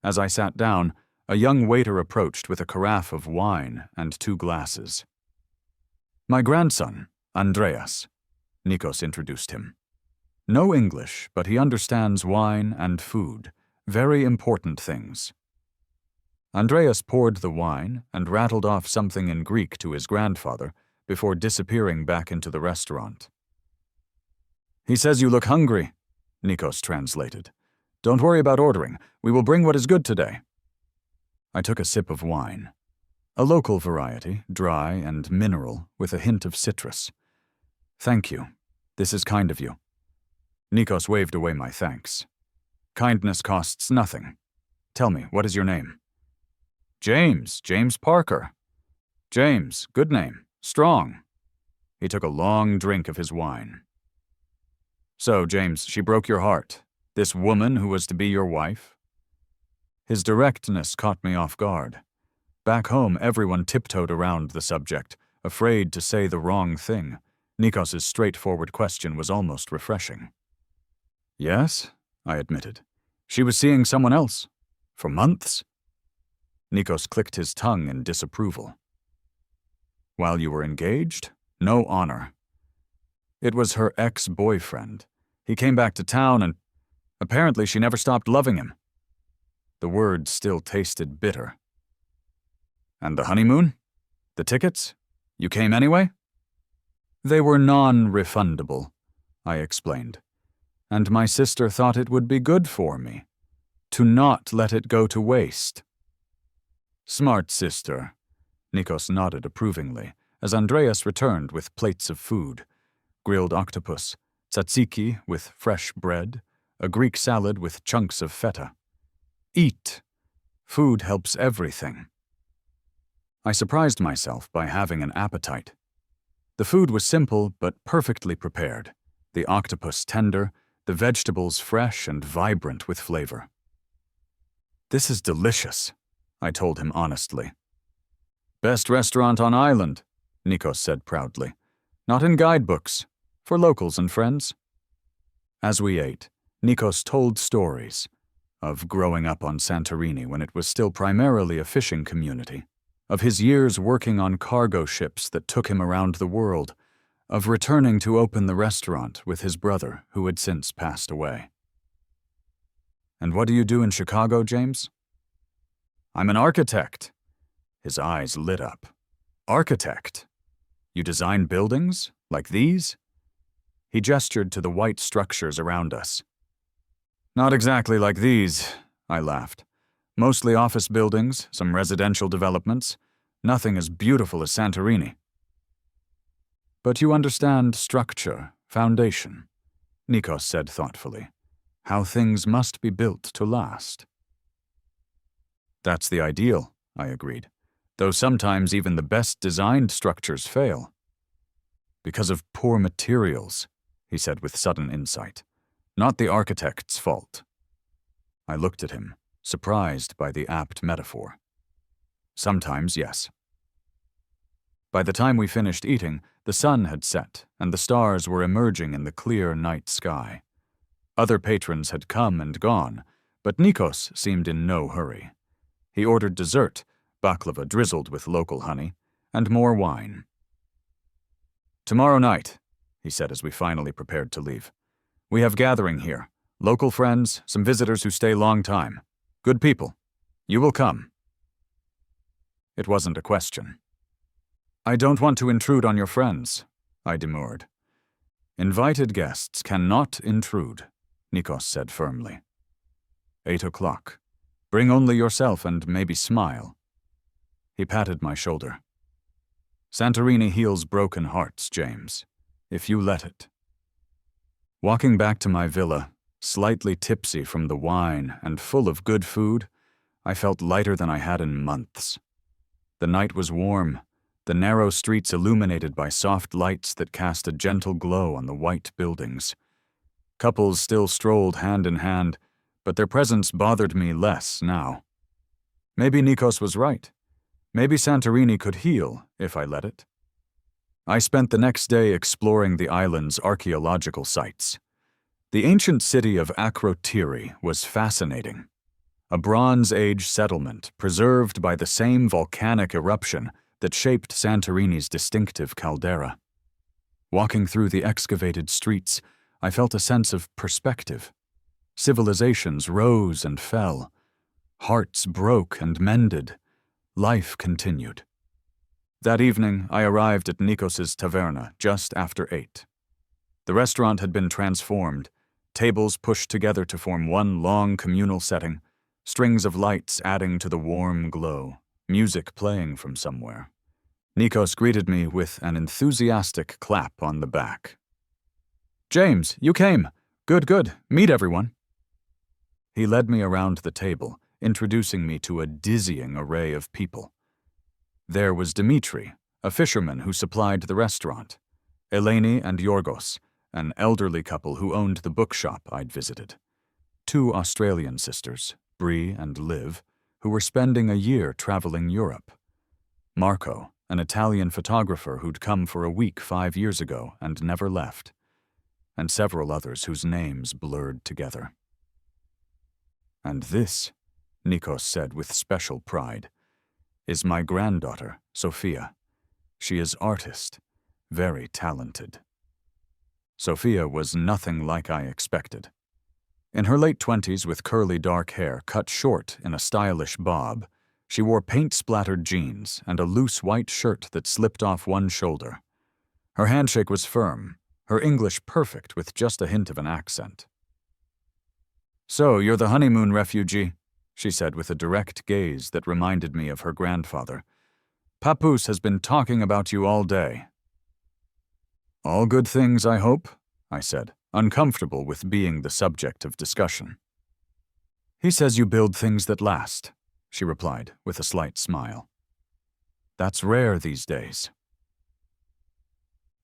As I sat down, a young waiter approached with a carafe of wine and 2 glasses. My grandson, Andreas, Nikos introduced him. No English, but he understands wine and food, very important things. Andreas poured the wine and rattled off something in Greek to his grandfather before disappearing back into the restaurant. He says you look hungry, Nikos translated. Don't worry about ordering. We will bring what is good today. I took a sip of wine. A local variety, dry and mineral, with a hint of citrus. Thank you. This is kind of you. Nikos waved away my thanks. Kindness costs nothing. Tell me, what is your name? James Parker. James, good name, strong. He took a long drink of his wine. So, James, she broke your heart, this woman who was to be your wife? His directness caught me off guard. Back home, everyone tiptoed around the subject, afraid to say the wrong thing. Nikos's straightforward question was almost refreshing. Yes, I admitted. She was seeing someone else. For months? Nikos clicked his tongue in disapproval. While you were engaged? No honor. It was her ex-boyfriend. He came back to town and apparently she never stopped loving him. The words still tasted bitter. And the honeymoon? The tickets? You came anyway? They were non-refundable. I explained. And my sister thought it would be good for me. To not let it go to waste. Smart sister. Nikos nodded approvingly as Andreas returned with plates of food. Grilled octopus, tzatziki with fresh bread, a Greek salad with chunks of feta. Eat. Food helps everything. I surprised myself by having an appetite. The food was simple but perfectly prepared, the octopus tender, the vegetables fresh and vibrant with flavor. This is delicious, I told him honestly. Best restaurant on island, Nikos said proudly. Not in guidebooks, for locals and friends. As we ate, Nikos told stories of growing up on Santorini when it was still primarily a fishing community, of his years working on cargo ships that took him around the world, of returning to open the restaurant with his brother who had since passed away. And what do you do in Chicago, James? I'm an architect. His eyes lit up. Architect? You design buildings? Like these? He gestured to the white structures around us. Not exactly like these, I laughed. Mostly office buildings, some residential developments. Nothing as beautiful as Santorini. But you understand structure, foundation, Nikos said thoughtfully. How things must be built to last. That's the ideal, I agreed, though sometimes even the best designed structures fail. Because of poor materials, he said with sudden insight. Not the architect's fault. I looked at him, surprised by the apt metaphor. Sometimes, yes. By the time we finished eating, the sun had set and the stars were emerging in the clear night sky. Other patrons had come and gone, but Nikos seemed in no hurry. He ordered dessert, baklava drizzled with local honey, and more wine. Tomorrow night, he said as we finally prepared to leave. We have gathering here. Local friends, some visitors who stay long time. Good people. You will come. It wasn't a question. I don't want to intrude on your friends, I demurred. Invited guests cannot intrude, Nikos said firmly. 8 o'clock. Bring only yourself and maybe smile. He patted my shoulder. Santorini heals broken hearts, James, if you let it. Walking back to my villa, slightly tipsy from the wine and full of good food, I felt lighter than I had in months. The night was warm, the narrow streets illuminated by soft lights that cast a gentle glow on the white buildings. Couples still strolled hand in hand, but their presence bothered me less now. Maybe Nikos was right. Maybe Santorini could heal if I let it. I spent the next day exploring the island's archaeological sites. The ancient city of Akrotiri was fascinating. A Bronze Age settlement preserved by the same volcanic eruption that shaped Santorini's distinctive caldera. Walking through the excavated streets, I felt a sense of perspective. Civilizations rose and fell. Hearts broke and mended. Life continued. That evening, I arrived at Nikos's taverna just after 8. The restaurant had been transformed, tables pushed together to form one long communal setting, strings of lights adding to the warm glow, music playing from somewhere. Nikos greeted me with an enthusiastic clap on the back. James, you came. Good. Meet everyone. He led me around the table, introducing me to a dizzying array of people. There was Dimitri, a fisherman who supplied the restaurant, Eleni and Yorgos, an elderly couple who owned the bookshop I'd visited, 2 Australian sisters, Bree and Liv, who were spending a year traveling Europe, Marco, an Italian photographer who'd come for a week 5 years ago and never left, and several others whose names blurred together. And this, Nikos said with special pride, is my granddaughter, Sophia. She is artist, very talented. Sophia was nothing like I expected. In her late 20s with curly dark hair cut short in a stylish bob, she wore paint-splattered jeans and a loose white shirt that slipped off one shoulder. Her handshake was firm, her English perfect with just a hint of an accent. "So, you're the honeymoon refugee," she said with a direct gaze that reminded me of her grandfather. "Papoose has been talking about you all day." "All good things, I hope," I said, uncomfortable with being the subject of discussion. "He says you build things that last," she replied with a slight smile. "That's rare these days."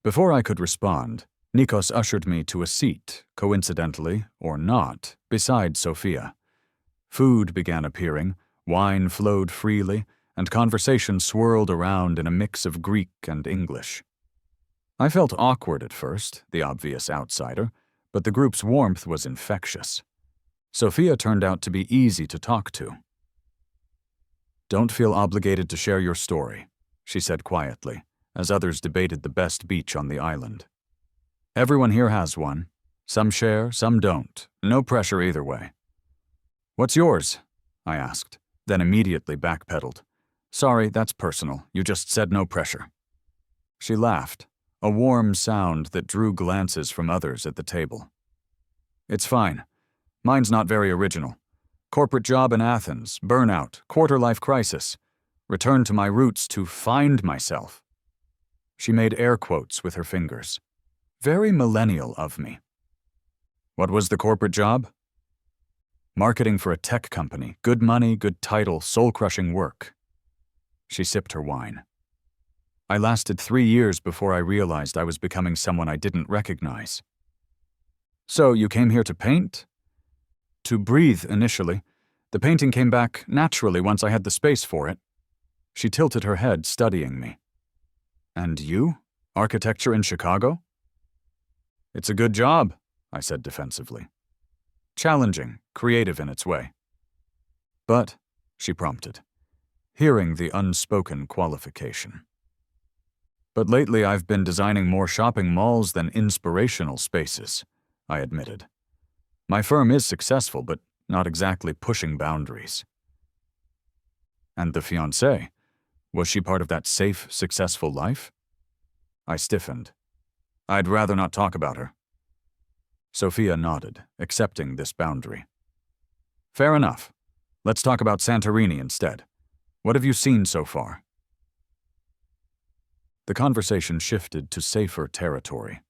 Before I could respond, Nikos ushered me to a seat, coincidentally, or not, beside Sophia. Food began appearing, wine flowed freely, and conversation swirled around in a mix of Greek and English. I felt awkward at first, the obvious outsider, but the group's warmth was infectious. Sophia turned out to be easy to talk to. "Don't feel obligated to share your story," she said quietly, as others debated the best beach on the island. "Everyone here has one. Some share, some don't. No pressure either way." "What's yours?" I asked, then immediately backpedaled. "Sorry, that's personal. You just said no pressure." She laughed, a warm sound that drew glances from others at the table. "It's fine. Mine's not very original. Corporate job in Athens, burnout, quarter-life crisis. Return to my roots to find myself." She made air quotes with her fingers. Very millennial of me. "What was the corporate job?" "Marketing for a tech company. Good money, good title, soul-crushing work." She sipped her wine. "I lasted 3 years before I realized I was becoming someone I didn't recognize." "So you came here to paint?" "To breathe initially. The painting came back naturally once I had the space for it." She tilted her head, studying me. "And you? Architecture in Chicago?" "It's a good job," I said defensively. "Challenging, creative in its way." "But," she prompted, hearing the unspoken qualification. "But lately I've been designing more shopping malls than inspirational spaces," I admitted. "My firm is successful, but not exactly pushing boundaries." "And the fiancée? Was she part of that safe, successful life?" I stiffened. "I'd rather not talk about her." Sophia nodded, accepting this boundary. "Fair enough. Let's talk about Santorini instead. What have you seen so far?" The conversation shifted to safer territory.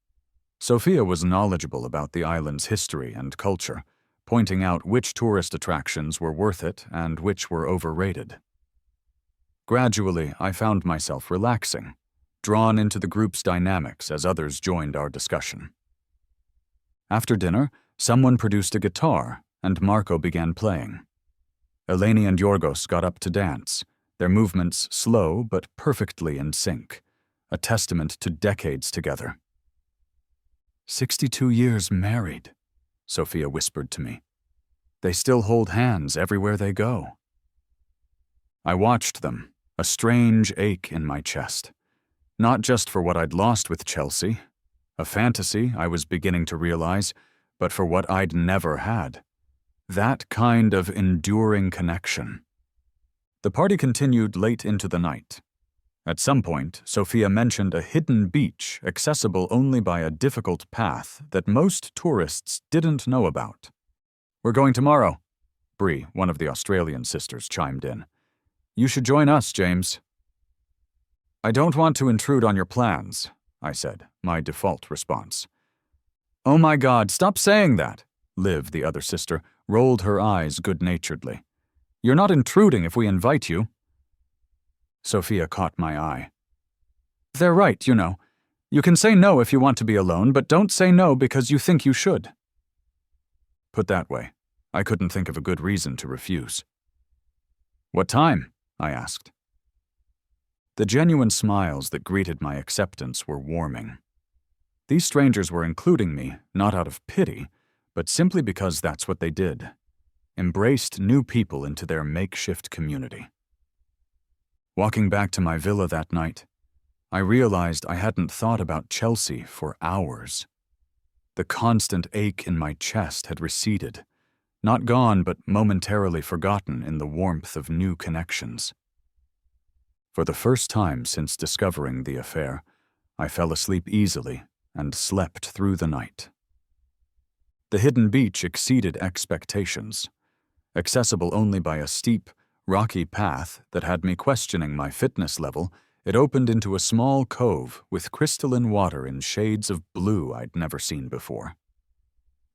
Sophia was knowledgeable about the island's history and culture, pointing out which tourist attractions were worth it and which were overrated. Gradually, I found myself relaxing, drawn into the group's dynamics as others joined our discussion. After dinner, someone produced a guitar, and Marco began playing. Eleni and Yorgos got up to dance, their movements slow but perfectly in sync, a testament to decades together. 62 years married," Sophia whispered to me. "They still hold hands everywhere they go." I watched them, a strange ache in my chest. Not just for what I'd lost with Chelsea, a fantasy I was beginning to realize, but for what I'd never had. That kind of enduring connection. The party continued late into the night. At some point, Sophia mentioned a hidden beach accessible only by a difficult path that most tourists didn't know about. "We're going tomorrow," Bree, one of the Australian sisters, chimed in. "You should join us, James." "I don't want to intrude on your plans," I said, my default response. "Oh my God, stop saying that," Liv, the other sister, rolled her eyes good-naturedly. "You're not intruding if we invite you." Sophia caught my eye. "They're right, you know. You can say no if you want to be alone, but don't say no because you think you should." Put that way, I couldn't think of a good reason to refuse. "What time?" I asked. The genuine smiles that greeted my acceptance were warming. These strangers were including me, not out of pity, but simply because that's what they did. Embraced new people into their makeshift community. Walking back to my villa that night, I realized I hadn't thought about Chelsea for hours. The constant ache in my chest had receded, not gone but momentarily forgotten in the warmth of new connections. For the first time since discovering the affair, I fell asleep easily, and slept through the night. The hidden beach exceeded expectations. Accessible only by a steep, rocky path that had me questioning my fitness level, it opened into a small cove with crystalline water in shades of blue I'd never seen before.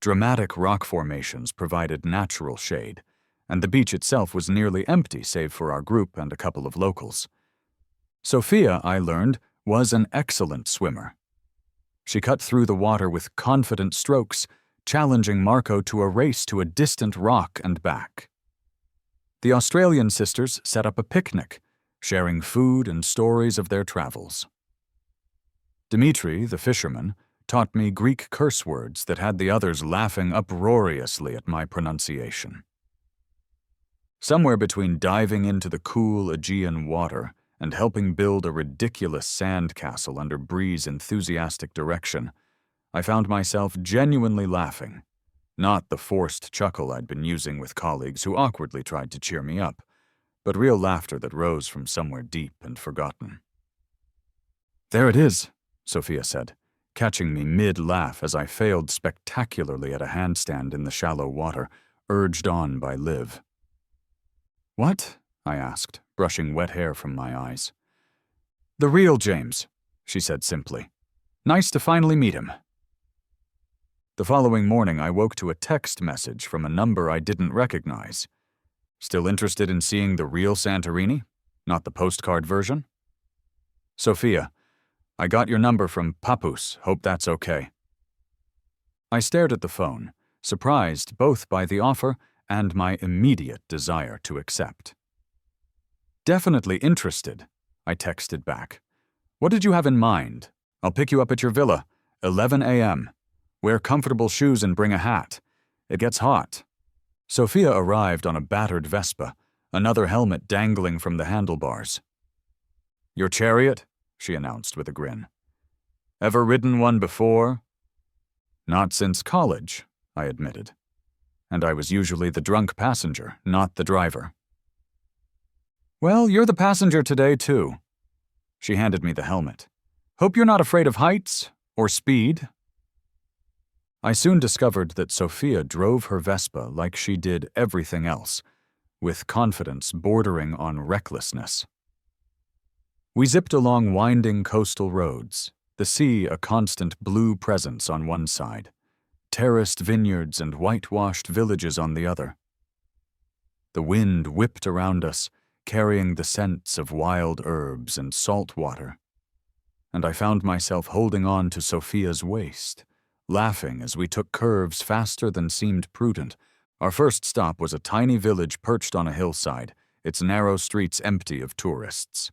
Dramatic rock formations provided natural shade, and the beach itself was nearly empty save for our group and a couple of locals. Sophia, I learned, was an excellent swimmer. She cut through the water with confident strokes, challenging Marco to a race to a distant rock and back. The Australian sisters set up a picnic, sharing food and stories of their travels. Dimitri, the fisherman, taught me Greek curse words that had the others laughing uproariously at my pronunciation. Somewhere between diving into the cool Aegean water and helping build a ridiculous sand castle under Bree's enthusiastic direction, I found myself genuinely laughing, not the forced chuckle I'd been using with colleagues who awkwardly tried to cheer me up, but real laughter that rose from somewhere deep and forgotten. "There it is," Sophia said, catching me mid-laugh as I failed spectacularly at a handstand in the shallow water, urged on by Liv. "What?" I asked, brushing wet hair from my eyes. "The real James," she said simply. "Nice to finally meet him." The following morning, I woke to a text message from a number I didn't recognize. "Still interested in seeing the real Santorini? Not the postcard version?" "Sophia, I got your number from Papus. Hope that's okay." I stared at the phone, surprised both by the offer and my immediate desire to accept. "Definitely interested," I texted back. "What did you have in mind? I'll pick you up at your villa, 11 a.m. Wear comfortable shoes and bring a hat. It gets hot." Sophia arrived on a battered Vespa, another helmet dangling from the handlebars. "Your chariot?" she announced with a grin. "Ever ridden one before?" "Not since college," I admitted. And I was usually the drunk passenger, not the driver. "Well, you're the passenger today, too." She handed me the helmet. "Hope you're not afraid of heights or speed." I soon discovered that Sophia drove her Vespa like she did everything else, with confidence bordering on recklessness. We zipped along winding coastal roads, the sea a constant blue presence on one side, terraced vineyards and whitewashed villages on the other. The wind whipped around us, carrying the scents of wild herbs and salt water, and I found myself holding on to Sophia's waist, laughing as we took curves faster than seemed prudent. Our first stop was a tiny village perched on a hillside, its narrow streets empty of tourists.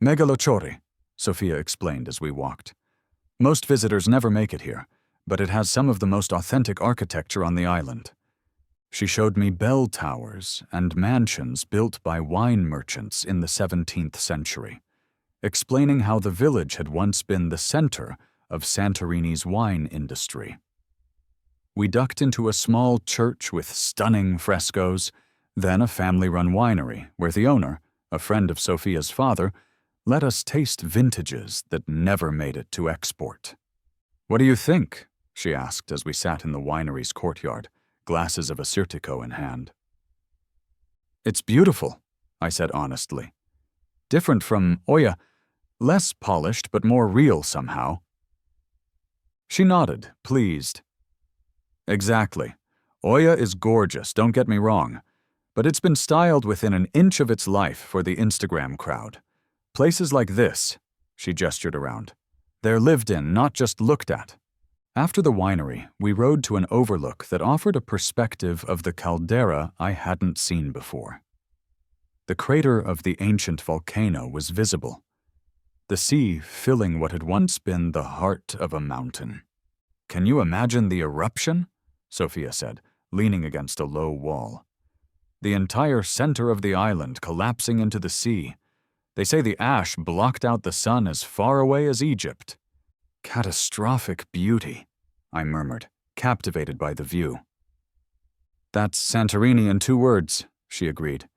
"Megalochori," Sophia explained as we walked. "Most visitors never make it here, but it has some of the most authentic architecture on the island." She showed me bell towers and mansions built by wine merchants in the 17th century, explaining how the village had once been the center of Santorini's wine industry. We ducked into a small church with stunning frescoes, then a family-run winery where the owner, a friend of Sophia's father, let us taste vintages that never made it to export. "What do you think?" she asked as we sat in the winery's courtyard, glasses of Assyrtiko in hand. "It's beautiful," I said honestly. "Different from Oya, less polished but more real somehow." She nodded, pleased. "Exactly. Oya is gorgeous, don't get me wrong, but it's been styled within an inch of its life for the Instagram crowd. Places like this," she gestured around, "they're lived in, not just looked at." After the winery, we rode to an overlook that offered a perspective of the caldera I hadn't seen before. The crater of the ancient volcano was visible, the sea filling what had once been the heart of a mountain. "Can you imagine the eruption?" Sophia said, leaning against a low wall. "The entire center of the island collapsing into the sea. They say the ash blocked out the sun as far away as Egypt." "Catastrophic beauty," I murmured, captivated by the view. "That's Santorini in 2 words," she agreed.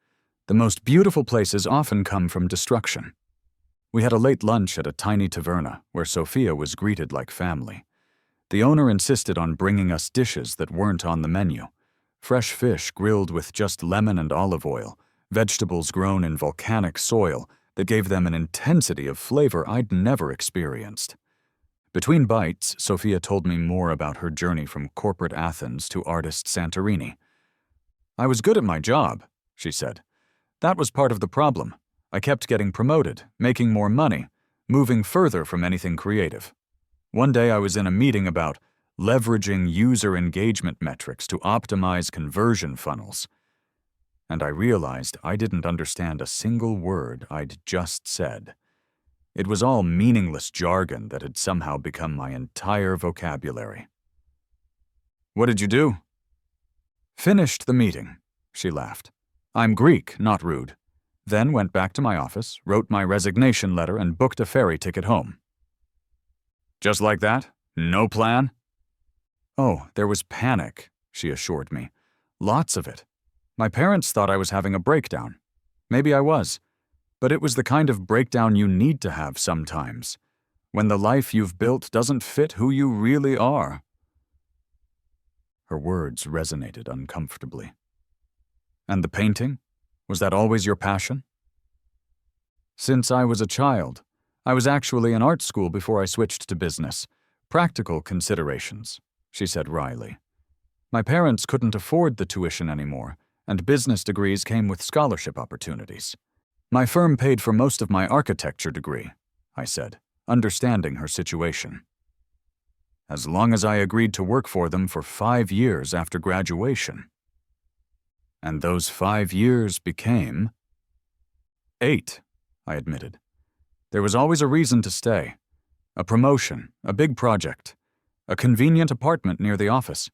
"The most beautiful places often come from destruction." We had a late lunch at a tiny taverna where Sophia was greeted like family. The owner insisted on bringing us dishes that weren't on the menu. Fresh fish grilled with just lemon and olive oil, vegetables grown in volcanic soil that gave them an intensity of flavor I'd never experienced. Between bites, Sophia told me more about her journey from corporate Athens to artist Santorini. "I was good at my job," she said. "That was part of the problem. I kept getting promoted, making more money, moving further from anything creative. One day I was in a meeting about leveraging user engagement metrics to optimize conversion funnels, and I realized I didn't understand a single word I'd just said. It was all meaningless jargon that had somehow become my entire vocabulary." "What did you do?" "Finished the meeting," she laughed. "I'm Greek, not rude. Then went back to my office, wrote my resignation letter, and booked a ferry ticket home." "Just like that? No plan?" "Oh, there was panic," she assured me. "Lots of it. My parents thought I was having a breakdown. Maybe I was. But it was the kind of breakdown you need to have sometimes, when the life you've built doesn't fit who you really are." Her words resonated uncomfortably. "And the painting? Was that always your passion?" "Since I was a child. I was actually in art school before I switched to business. Practical considerations," she said wryly. "My parents couldn't afford the tuition anymore, and business degrees came with scholarship opportunities. My firm paid for most of my architecture degree," I said, understanding her situation. "As long as I agreed to work for them for 5 years after graduation." "And those 5 years became—" "8, I admitted. There was always a reason to stay. A promotion, a big project, a convenient apartment near the office."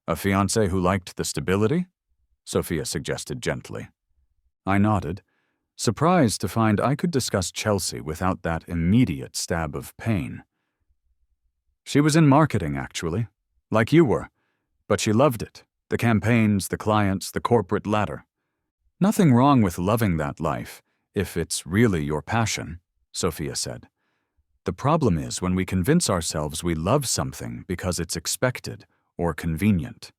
"A fiancé who liked the stability?" Sophia suggested gently. I nodded, surprised to find I could discuss Chelsea without that immediate stab of pain. "She was in marketing, actually, like you were, but she loved it. The campaigns, the clients, the corporate ladder. Nothing wrong with loving that life, if it's really your passion," Sophia said. "The problem is when we convince ourselves we love something because it's expected or convenient."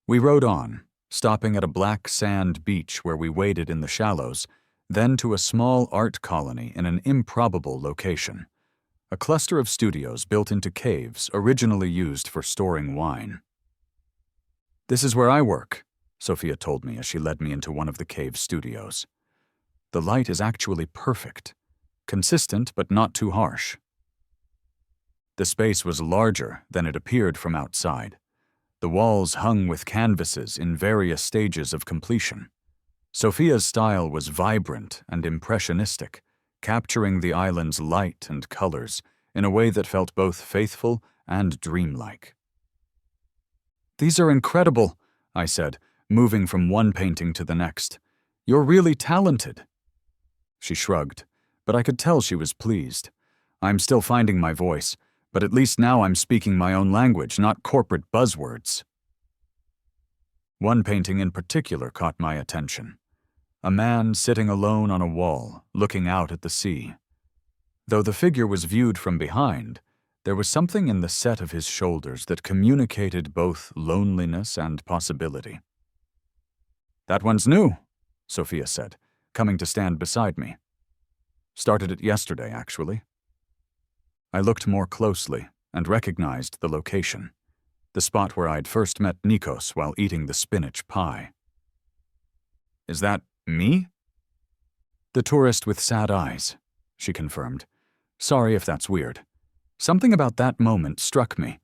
We rode on, stopping at a black sand beach where we waded in the shallows, then to a small art colony in an improbable location, a cluster of studios built into caves originally used for storing wine. "This is where I work," Sophia told me as she led me into one of the cave studios. "The light is actually perfect, consistent but not too harsh." The space was larger than it appeared from outside. The walls hung with canvases in various stages of completion. Sophia's style was vibrant and impressionistic, capturing the island's light and colors in a way that felt both faithful and dreamlike. "These are incredible," I said, moving from one painting to the next. "You're really talented." She shrugged, but I could tell she was pleased. "I'm still finding my voice, but at least now I'm speaking my own language, not corporate buzzwords." One painting in particular caught my attention. A man sitting alone on a wall, looking out at the sea. Though the figure was viewed from behind, there was something in the set of his shoulders that communicated both loneliness and possibility. "That one's new," Sophia said, coming to stand beside me. "Started it yesterday, actually." I looked more closely and recognized the location, the spot where I'd first met Nikos while eating the spinach pie. "Is that me?" "The tourist with sad eyes," she confirmed. "Sorry if that's weird. Something about that moment struck me.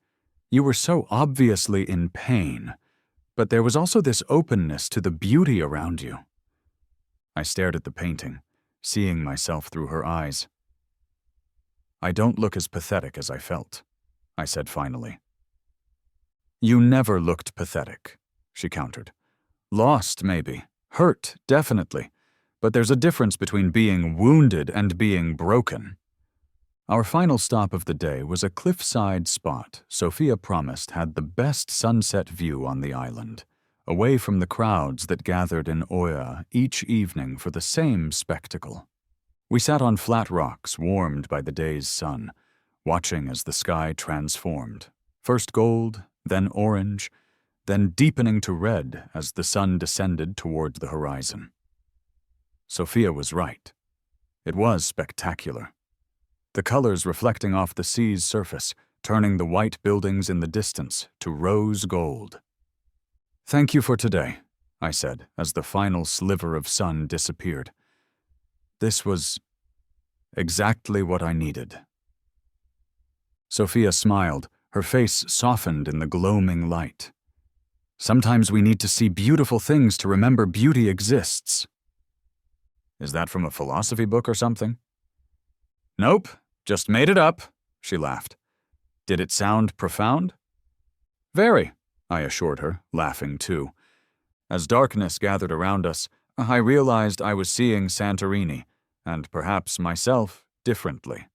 You were so obviously in pain, but there was also this openness to the beauty around you." I stared at the painting, seeing myself through her eyes. "I don't look as pathetic as I felt," I said finally. "You never looked pathetic," she countered. "Lost, maybe. Hurt, definitely. But there's a difference between being wounded and being broken." Our final stop of the day was a cliffside spot Sophia promised had the best sunset view on the island, away from the crowds that gathered in Oya each evening for the same spectacle. We sat on flat rocks warmed by the day's sun, watching as the sky transformed, first gold, then orange, then deepening to red as the sun descended toward the horizon. Sophia was right. It was spectacular. The colors reflecting off the sea's surface, turning the white buildings in the distance to rose gold. "Thank you for today," I said as the final sliver of sun disappeared. This was exactly what I needed. Sophia smiled, her face softened in the gloaming light. "Sometimes we need to see beautiful things to remember beauty exists." Is that from a philosophy book or something? "Nope, just made it up," she laughed. "Did it sound profound?" "Very," I assured her, laughing too. As darkness gathered around us, I realized I was seeing Santorini, and perhaps myself, differently.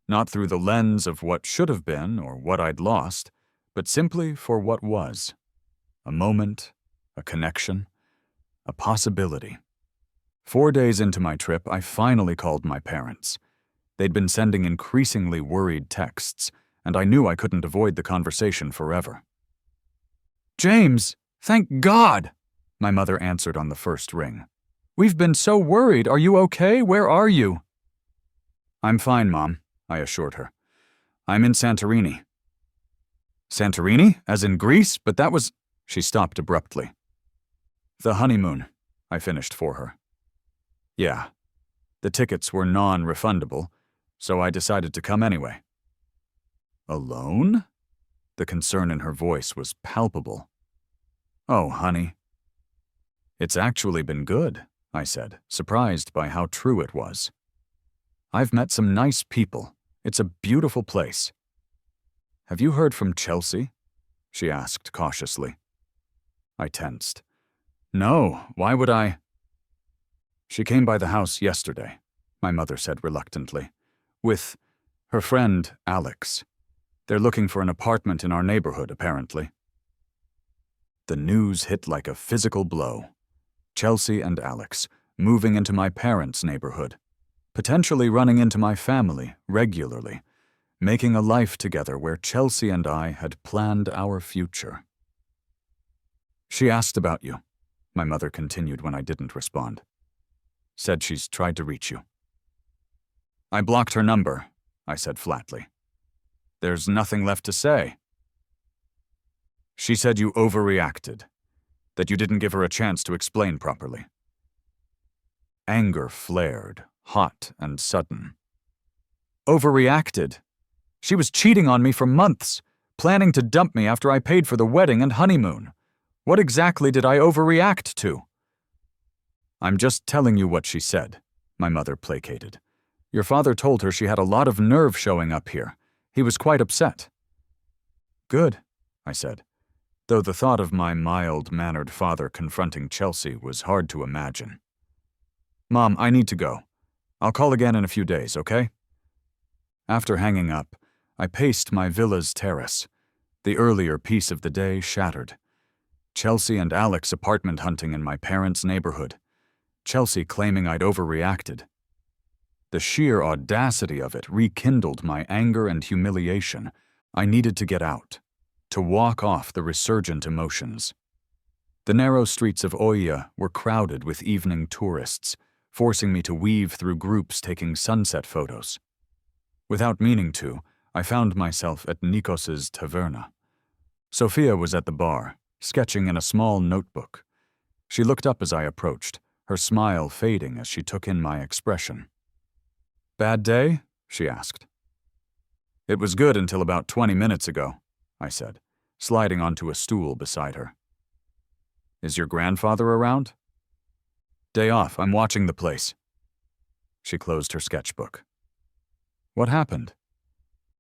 Not through the lens of what should have been or what I'd lost, but simply for what was. A moment, a connection, a possibility. 4 days into my trip, I finally called my parents. They'd been sending increasingly worried texts, and I knew I couldn't avoid the conversation forever. "James, thank God!" my mother answered on the first ring. "We've been so worried. Are you okay? Where are you?" "I'm fine, Mom," I assured her. "I'm in Santorini." "Santorini? As in Greece? But that was—" She stopped abruptly. "The honeymoon," I finished for her. "Yeah. The tickets were non-refundable, so I decided to come anyway." "Alone?" The concern in her voice was palpable. "Oh, honey." "It's actually been good," I said, surprised by how true it was. "I've met some nice people. It's a beautiful place." "Have you heard from Chelsea?" she asked cautiously. I tensed. "No, why would I?" "She came by the house yesterday," my mother said reluctantly, "with her friend Alex. They're looking for an apartment in our neighborhood, apparently." The news hit like a physical blow. Chelsea and Alex, moving into my parents' neighborhood, potentially running into my family regularly, making a life together where Chelsea and I had planned our future. "She asked about you," my mother continued when I didn't respond. "Said she's tried to reach you." "I blocked her number," I said flatly. "There's nothing left to say." "She said you overreacted, that you didn't give her a chance to explain properly." Anger flared, hot and sudden. "Overreacted? She was cheating on me for months, planning to dump me after I paid for the wedding and honeymoon. What exactly did I overreact to?" "I'm just telling you what she said," my mother placated. "Your father told her she had a lot of nerve showing up here. He was quite upset." "Good," I said, though the thought of my mild-mannered father confronting Chelsea was hard to imagine. "Mom, I need to go. I'll call again in a few days, okay?" After hanging up, I paced my villa's terrace, the earlier piece of the day shattered. Chelsea and Alex apartment hunting in my parents' neighborhood. Chelsea claiming I'd overreacted. The sheer audacity of it rekindled my anger and humiliation. I needed to get out, to walk off the resurgent emotions. The narrow streets of Oia were crowded with evening tourists, forcing me to weave through groups taking sunset photos. Without meaning to, I found myself at Nikos's taverna. Sophia was at the bar, sketching in a small notebook. She looked up as I approached, her smile fading as she took in my expression. "Bad day?" she asked. "It was good until about 20 minutes ago," I said, sliding onto a stool beside her. "Is your grandfather around?" "Day off, I'm watching the place." She closed her sketchbook. "What happened?"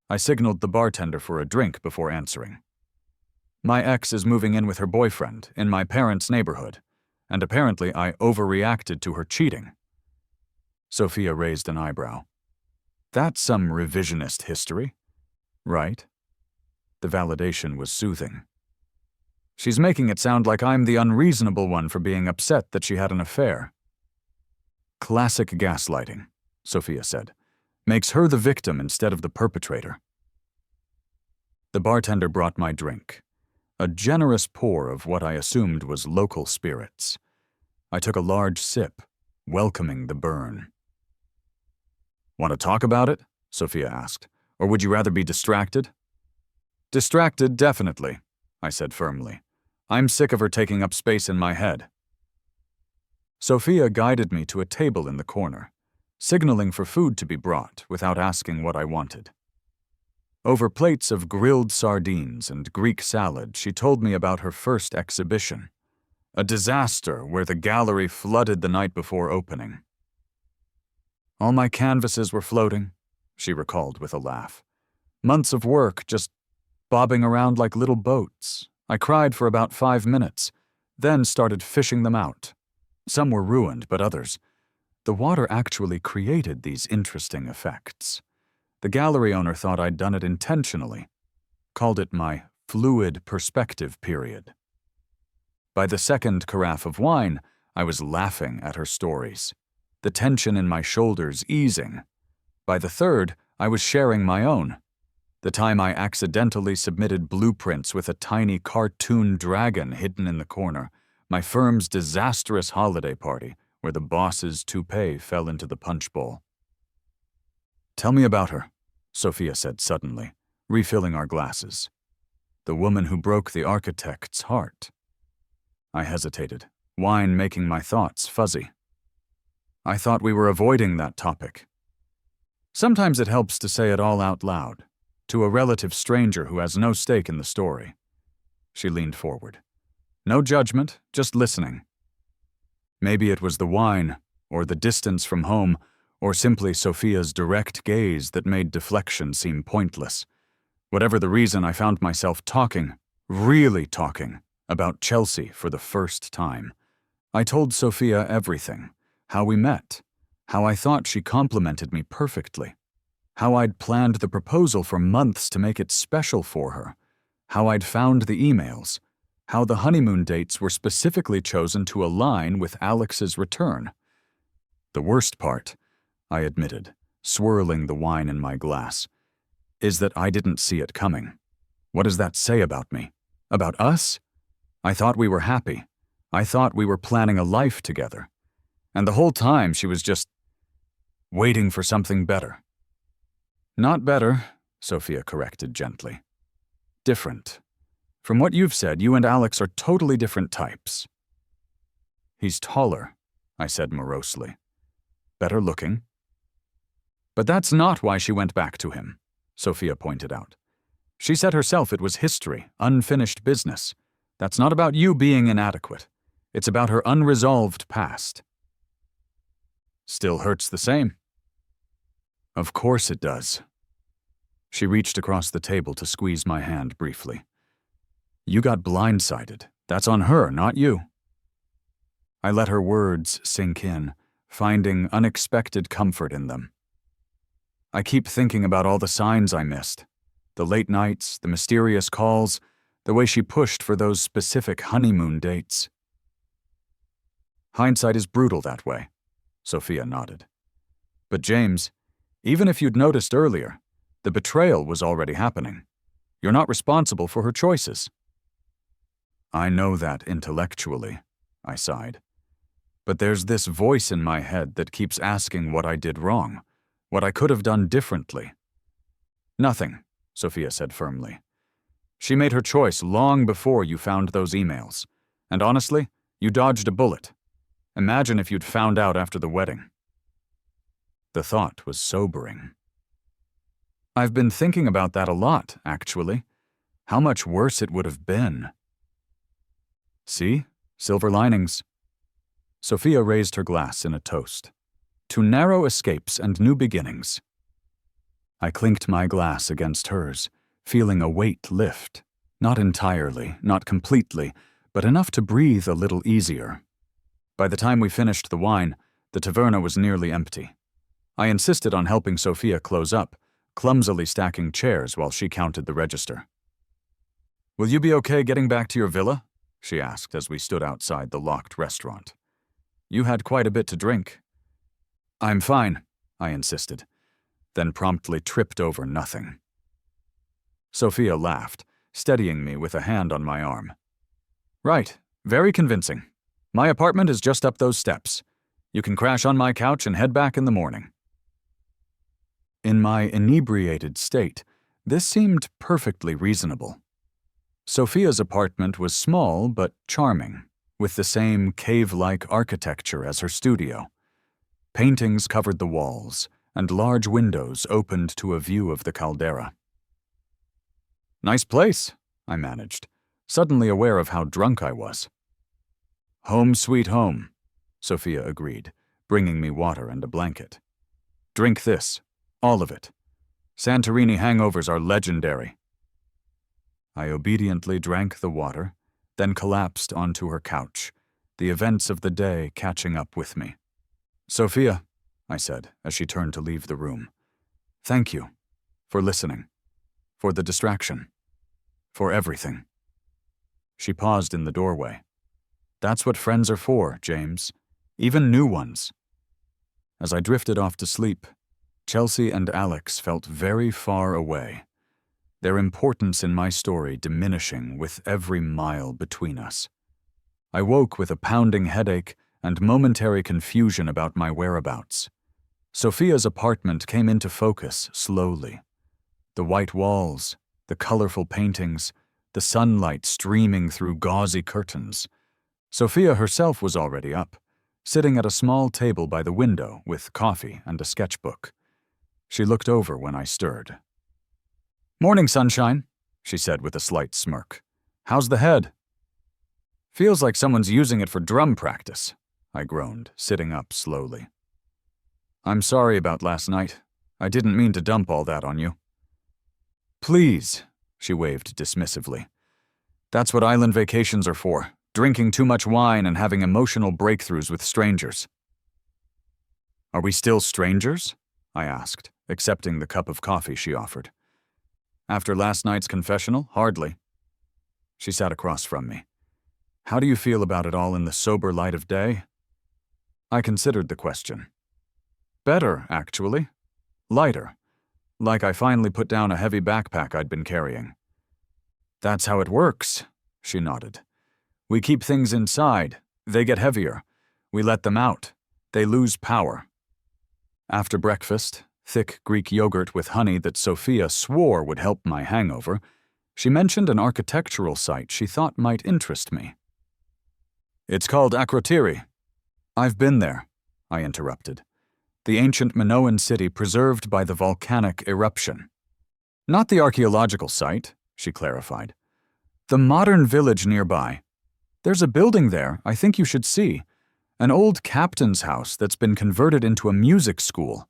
I signaled the bartender for a drink before answering. "My ex is moving in with her boyfriend in my parents' neighborhood, and apparently I overreacted to her cheating." Sophia raised an eyebrow. "That's some revisionist history, right?" The validation was soothing. "She's making it sound like I'm the unreasonable one for being upset that she had an affair." "Classic gaslighting," Sophia said. Makes her the victim instead of the perpetrator. The bartender brought my drink, a generous pour of what I assumed was local spirits. I took a large sip, welcoming the burn. Want to talk about it? Sophia asked. Or would you rather be distracted? Distracted, definitely, I said firmly. I'm sick of her taking up space in my head. Sophia guided me to a table in the corner, signaling for food to be brought without asking what I wanted. Over plates of grilled sardines and Greek salad, she told me about her first exhibition, a disaster where the gallery flooded the night before opening. All my canvases were floating, she recalled with a laugh. Months of work just bobbing around like little boats. I cried for about 5 minutes, then started fishing them out. Some were ruined, but others. The water actually created these interesting effects. The gallery owner thought I'd done it intentionally, called it my fluid perspective period. By the second carafe of wine, I was laughing at her stories, the tension in my shoulders easing. By the third, I was sharing my own. The time I accidentally submitted blueprints with a tiny cartoon dragon hidden in the corner, my firm's disastrous holiday party where the boss's toupee fell into the punch bowl. Tell me about her, Sophia said suddenly, refilling our glasses. The woman who broke the architect's heart. I hesitated, wine making my thoughts fuzzy. I thought we were avoiding that topic. Sometimes it helps to say it all out loud, to a relative stranger who has no stake in the story. She leaned forward. No judgment, just listening. Maybe it was the wine, or the distance from home, or simply Sophia's direct gaze that made deflection seem pointless. Whatever the reason, I found myself talking, really talking, about Chelsea for the first time. I told Sophia everything, how we met, how I thought she complimented me perfectly, how I'd planned the proposal for months to make it special for her, how I'd found the emails, how the honeymoon dates were specifically chosen to align with Alex's return. The worst part, I admitted, swirling the wine in my glass, is that I didn't see it coming. What does that say about me? About us? I thought we were happy. I thought we were planning a life together. And the whole time she was just waiting for something better. Not better, Sophia corrected gently. Different. From what you've said, you and Alex are totally different types. He's taller, I said morosely. Better looking. But that's not why she went back to him, Sophia pointed out. She said herself it was history, unfinished business. That's not about you being inadequate. It's about her unresolved past. Still hurts the same. Of course it does. She reached across the table to squeeze my hand briefly. You got blindsided. That's on her, not you. I let her words sink in, finding unexpected comfort in them. I keep thinking about all the signs I missed. The late nights, the mysterious calls, the way she pushed for those specific honeymoon dates. Hindsight is brutal that way, Sophia nodded. But James, even if you'd noticed earlier, the betrayal was already happening. You're not responsible for her choices. I know that intellectually, I sighed. But there's this voice in my head that keeps asking what I did wrong, what I could have done differently. Nothing, Sophia said firmly. She made her choice long before you found those emails. And honestly, you dodged a bullet. Imagine if you'd found out after the wedding. The thought was sobering. I've been thinking about that a lot, actually. How much worse it would have been. See? Silver linings. Sophia raised her glass in a toast. To narrow escapes and new beginnings. I clinked my glass against hers, feeling a weight lift. Not entirely, not completely, but enough to breathe a little easier. By the time we finished the wine, the taverna was nearly empty. I insisted on helping Sophia close up, clumsily stacking chairs while she counted the register. Will you be okay getting back to your villa? She asked as we stood outside the locked restaurant. You had quite a bit to drink. I'm fine, I insisted, then promptly tripped over nothing. Sophia laughed, steadying me with a hand on my arm. Right, very convincing. My apartment is just up those steps. You can crash on my couch and head back in the morning. In my inebriated state, this seemed perfectly reasonable. Sophia's apartment was small but charming, with the same cave-like architecture as her studio. Paintings covered the walls, and large windows opened to a view of the caldera. Nice place, I managed, suddenly aware of how drunk I was. Home sweet home, Sophia agreed, bringing me water and a blanket. Drink this, all of it. Santorini hangovers are legendary. I obediently drank the water, then collapsed onto her couch, the events of the day catching up with me. Sophia, I said as she turned to leave the room, thank you for listening, for the distraction, for everything. She paused in the doorway. That's what friends are for, James, even new ones. As I drifted off to sleep, Chelsea and Alex felt very far away, their importance in my story diminishing with every mile between us. I woke with a pounding headache and momentary confusion about my whereabouts. Sophia's apartment came into focus slowly. The white walls, the colorful paintings, the sunlight streaming through gauzy curtains. Sophia herself was already up, sitting at a small table by the window with coffee and a sketchbook. She looked over when I stirred. Morning, sunshine, she said with a slight smirk. How's the head? Feels like someone's using it for drum practice, I groaned, sitting up slowly. I'm sorry about last night. I didn't mean to dump all that on you. Please, she waved dismissively. That's what island vacations are for, drinking too much wine and having emotional breakthroughs with strangers. Are we still strangers? I asked, accepting the cup of coffee she offered. After last night's confessional, hardly. She sat across from me. How do you feel about it all in the sober light of day? I considered the question. Better, actually. Lighter. Like I finally put down a heavy backpack I'd been carrying. That's how it works, she nodded. We keep things inside. They get heavier. We let them out. They lose power. After breakfast, thick Greek yogurt with honey that Sophia swore would help my hangover, she mentioned an architectural site she thought might interest me. It's called Akrotiri. I've been there, I interrupted. The ancient Minoan city preserved by the volcanic eruption. Not the archaeological site, she clarified. The modern village nearby. There's a building there I think you should see. An old captain's house that's been converted into a music school.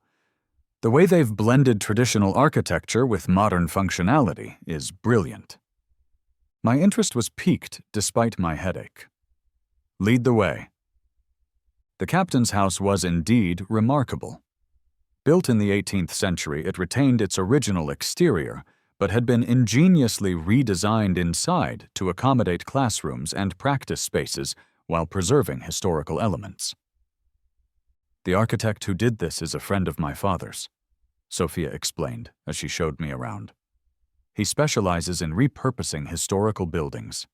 The way they've blended traditional architecture with modern functionality is brilliant. My interest was piqued despite my headache. Lead the way. The captain's house was indeed remarkable. Built in the 18th century, it retained its original exterior, but had been ingeniously redesigned inside to accommodate classrooms and practice spaces while preserving historical elements. The architect who did this is a friend of my father's, Sophia explained as she showed me around. He specializes in repurposing historical buildings.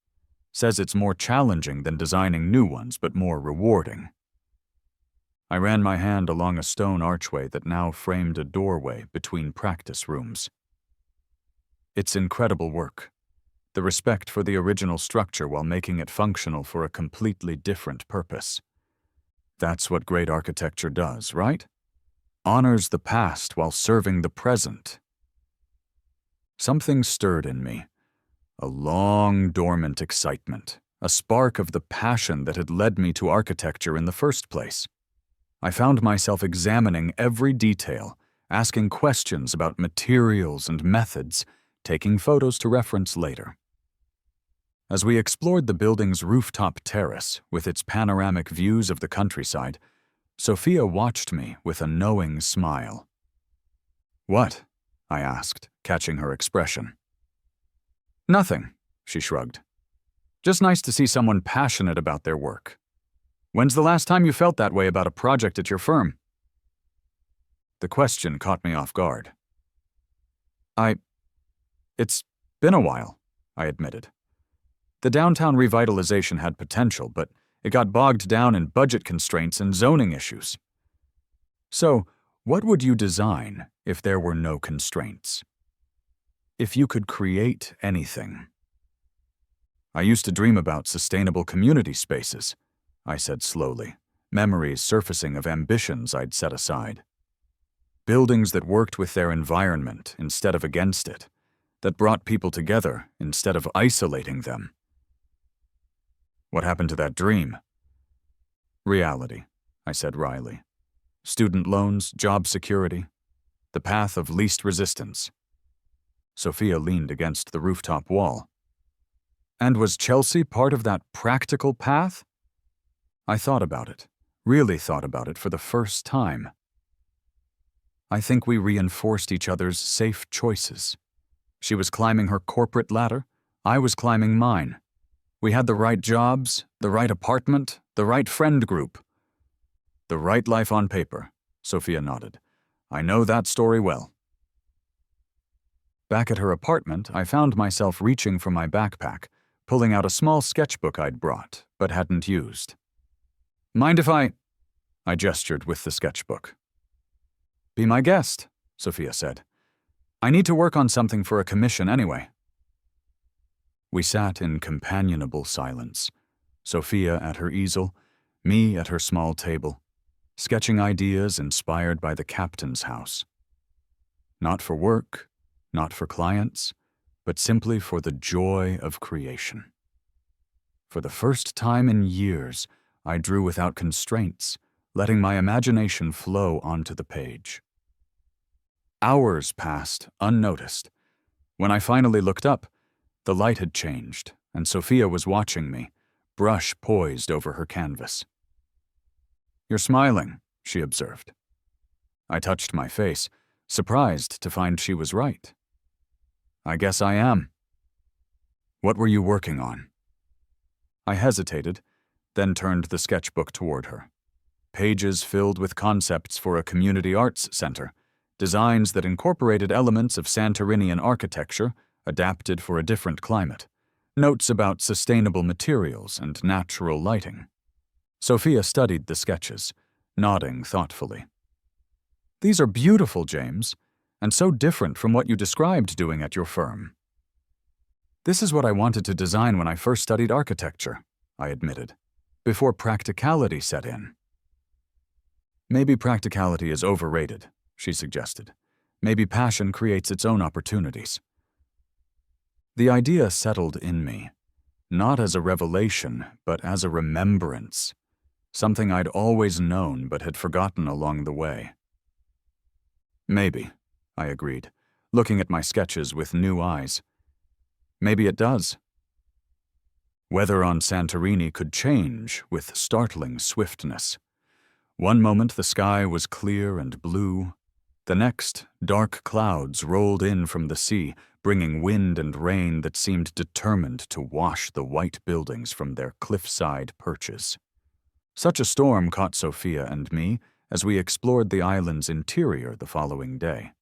Says it's more challenging than designing new ones, but more rewarding. I ran my hand along a stone archway that now framed a doorway between practice rooms. It's incredible work. The respect for the original structure while making it functional for a completely different purpose. That's what great architecture does, right? Honors the past while serving the present. Something stirred in me. A long, dormant excitement. A spark of the passion that had led me to architecture in the first place. I found myself examining every detail, asking questions about materials and methods, taking photos to reference later. As we explored the building's rooftop terrace with its panoramic views of the countryside, Sophia watched me with a knowing smile. What? I asked, catching her expression. Nothing, she shrugged. Just nice to see someone passionate about their work. When's the last time you felt that way about a project at your firm? The question caught me off guard. It's been a while, I admitted. The downtown revitalization had potential, but it got bogged down in budget constraints and zoning issues. So, what would you design if there were no constraints? If you could create anything? I used to dream about sustainable community spaces, I said slowly, memories surfacing of ambitions I'd set aside. Buildings that worked with their environment instead of against it, that brought people together instead of isolating them. What happened to that dream? Reality, I said wryly. Student loans, job security, the path of least resistance. Sophia leaned against the rooftop wall. And was Chelsea part of that practical path? I thought about it, really thought about it for the first time. I think we reinforced each other's safe choices. She was climbing her corporate ladder, I was climbing mine. We had the right jobs, the right apartment, the right friend group. The right life on paper, Sophia nodded. I know that story well. Back at her apartment, I found myself reaching for my backpack, pulling out a small sketchbook I'd brought, but hadn't used. Mind if I gestured with the sketchbook. Be my guest, Sophia said. I need to work on something for a commission anyway. We sat in companionable silence, Sophia at her easel, me at her small table, sketching ideas inspired by the captain's house. Not for work, not for clients, but simply for the joy of creation. For the first time in years, I drew without constraints, letting my imagination flow onto the page. Hours passed, unnoticed. When I finally looked up, the light had changed, and Sophia was watching me, brush poised over her canvas. You're smiling, she observed. I touched my face, surprised to find she was right. I guess I am. What were you working on? I hesitated, then turned the sketchbook toward her. Pages filled with concepts for a community arts center, designs that incorporated elements of Santorinian architecture, adapted for a different climate, notes about sustainable materials and natural lighting. Sophia studied the sketches, nodding thoughtfully. These are beautiful, James, and so different from what you described doing at your firm. This is what I wanted to design when I first studied architecture, I admitted, before practicality set in. Maybe practicality is overrated, she suggested. Maybe passion creates its own opportunities. The idea settled in me, not as a revelation, but as a remembrance, something I'd always known but had forgotten along the way. Maybe, I agreed, looking at my sketches with new eyes. Maybe it does. Weather on Santorini could change with startling swiftness. One moment the sky was clear and blue. The next, dark clouds rolled in from the sea, bringing wind and rain that seemed determined to wash the white buildings from their cliffside perches. Such a storm caught Sophia and me as we explored the island's interior the following day.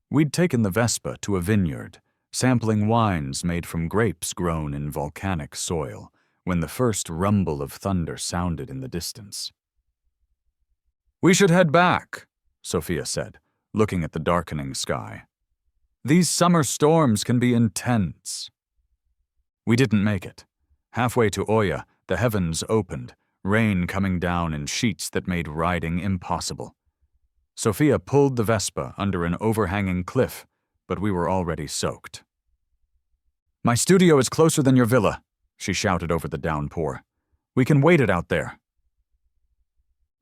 We'd taken the Vespa to a vineyard, sampling wines made from grapes grown in volcanic soil, when the first rumble of thunder sounded in the distance. We should head back, Sophia said, looking at the darkening sky. These summer storms can be intense. We didn't make it. Halfway to Oya, the heavens opened, rain coming down in sheets that made riding impossible. Sophia pulled the Vespa under an overhanging cliff, but we were already soaked. My studio is closer than your villa, she shouted over the downpour. We can wait it out there.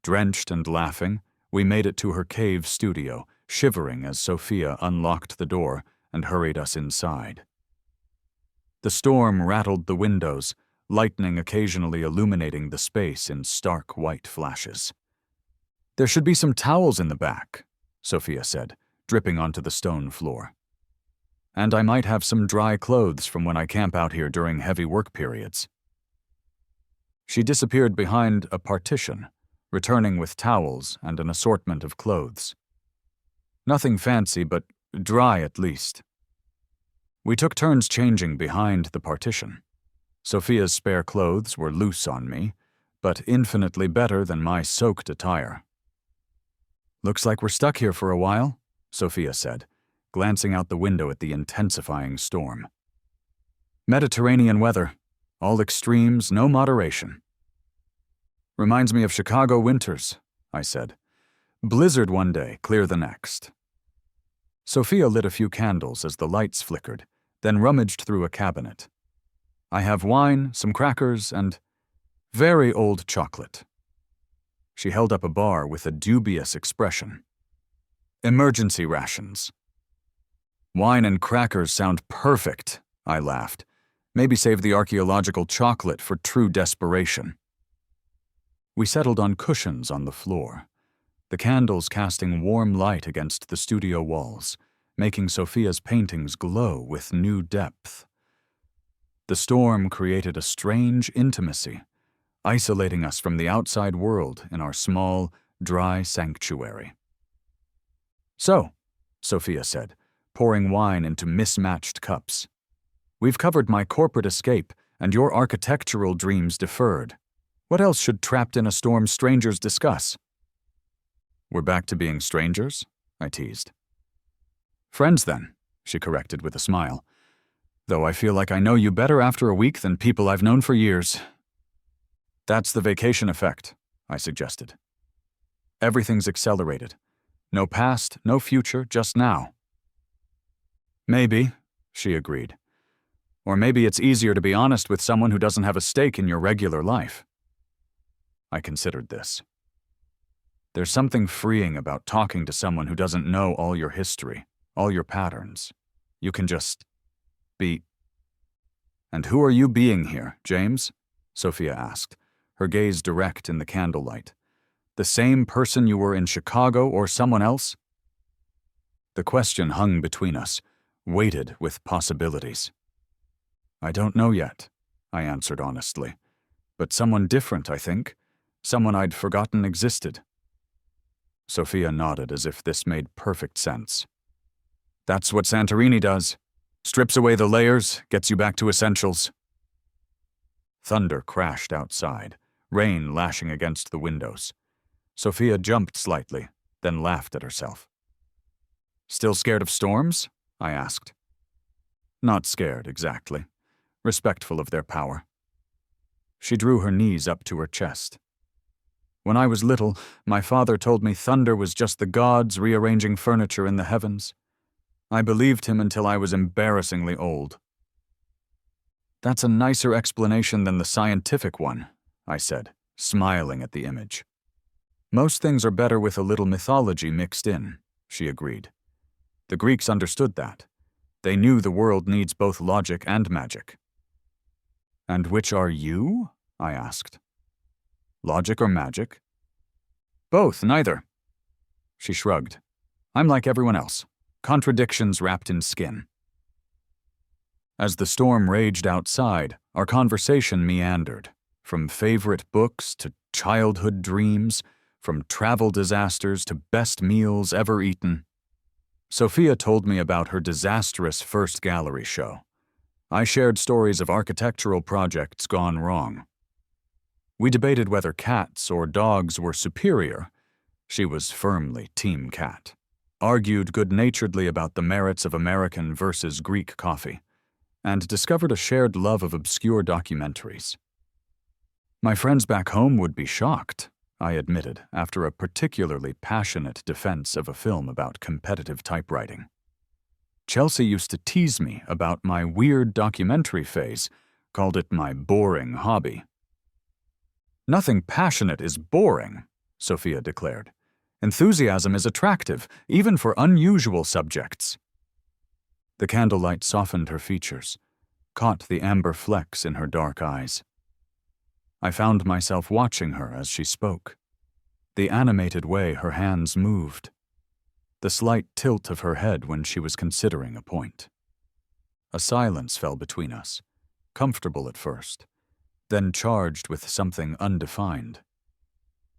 Drenched and laughing, we made it to her cave studio, shivering as Sophia unlocked the door and hurried us inside. The storm rattled the windows, lightning occasionally illuminating the space in stark white flashes. There should be some towels in the back, Sophia said, dripping onto the stone floor. And I might have some dry clothes from when I camp out here during heavy work periods. She disappeared behind a partition, returning with towels and an assortment of clothes. Nothing fancy, but dry at least. We took turns changing behind the partition. Sophia's spare clothes were loose on me, but infinitely better than my soaked attire. "Looks like we're stuck here for a while," Sophia said, glancing out the window at the intensifying storm. "Mediterranean weather. All extremes, no moderation." "Reminds me of Chicago winters," I said. "Blizzard one day, clear the next." Sophia lit a few candles as the lights flickered, then rummaged through a cabinet. "I have wine, some crackers, and very old chocolate." She held up a bar with a dubious expression. "Emergency rations." "Wine and crackers sound perfect," I laughed. "Maybe save the archaeological chocolate for true desperation." We settled on cushions on the floor, the candles casting warm light against the studio walls, making Sophia's paintings glow with new depth. The storm created a strange intimacy, isolating us from the outside world in our small, dry sanctuary. "So," Sophia said, pouring wine into mismatched cups, "we've covered my corporate escape and your architectural dreams deferred. What else should trapped in a storm strangers discuss?" "We're back to being strangers?" I teased. "Friends, then," she corrected with a smile. "Though I feel like I know you better after a week than people I've known for years." "That's the vacation effect," I suggested. "Everything's accelerated. No past, no future, just now." "Maybe," she agreed. "Or maybe it's easier to be honest with someone who doesn't have a stake in your regular life." I considered this. There's something freeing about talking to someone who doesn't know all your history, all your patterns. You can just be. "And who are you being here, James?" Sophia asked, her gaze direct in the candlelight. "The same person you were in Chicago or someone else?" The question hung between us, weighted with possibilities. "I don't know yet," I answered honestly. "But someone different, I think. Someone I'd forgotten existed." Sophia nodded as if this made perfect sense. "That's what Santorini does. Strips away the layers, gets you back to essentials." Thunder crashed outside, rain lashing against the windows. Sophia jumped slightly, then laughed at herself. "Still scared of storms?" I asked. "Not scared, exactly. Respectful of their power." She drew her knees up to her chest. "When I was little, my father told me thunder was just the gods rearranging furniture in the heavens. I believed him until I was embarrassingly old." "That's a nicer explanation than the scientific one," I said, smiling at the image. "Most things are better with a little mythology mixed in," she agreed. "The Greeks understood that. They knew the world needs both logic and magic." "And which are you?" I asked. "Logic or magic?" "Both, neither." She shrugged. "I'm like everyone else. Contradictions wrapped in skin." As the storm raged outside, our conversation meandered, from favorite books to childhood dreams, from travel disasters to best meals ever eaten. Sophia told me about her disastrous first gallery show. I shared stories of architectural projects gone wrong. We debated whether cats or dogs were superior. She was firmly Team Cat. Argued good-naturedly about the merits of American versus Greek coffee, and discovered a shared love of obscure documentaries. "My friends back home would be shocked," I admitted after a particularly passionate defense of a film about competitive typewriting. "Chelsea used to tease me about my weird documentary phase, called it my boring hobby." "Nothing passionate is boring," Sophia declared. "Enthusiasm is attractive, even for unusual subjects." The candlelight softened her features, caught the amber flecks in her dark eyes. I found myself watching her as she spoke. The animated way her hands moved. The slight tilt of her head when she was considering a point. A silence fell between us, comfortable at first, then charged with something undefined.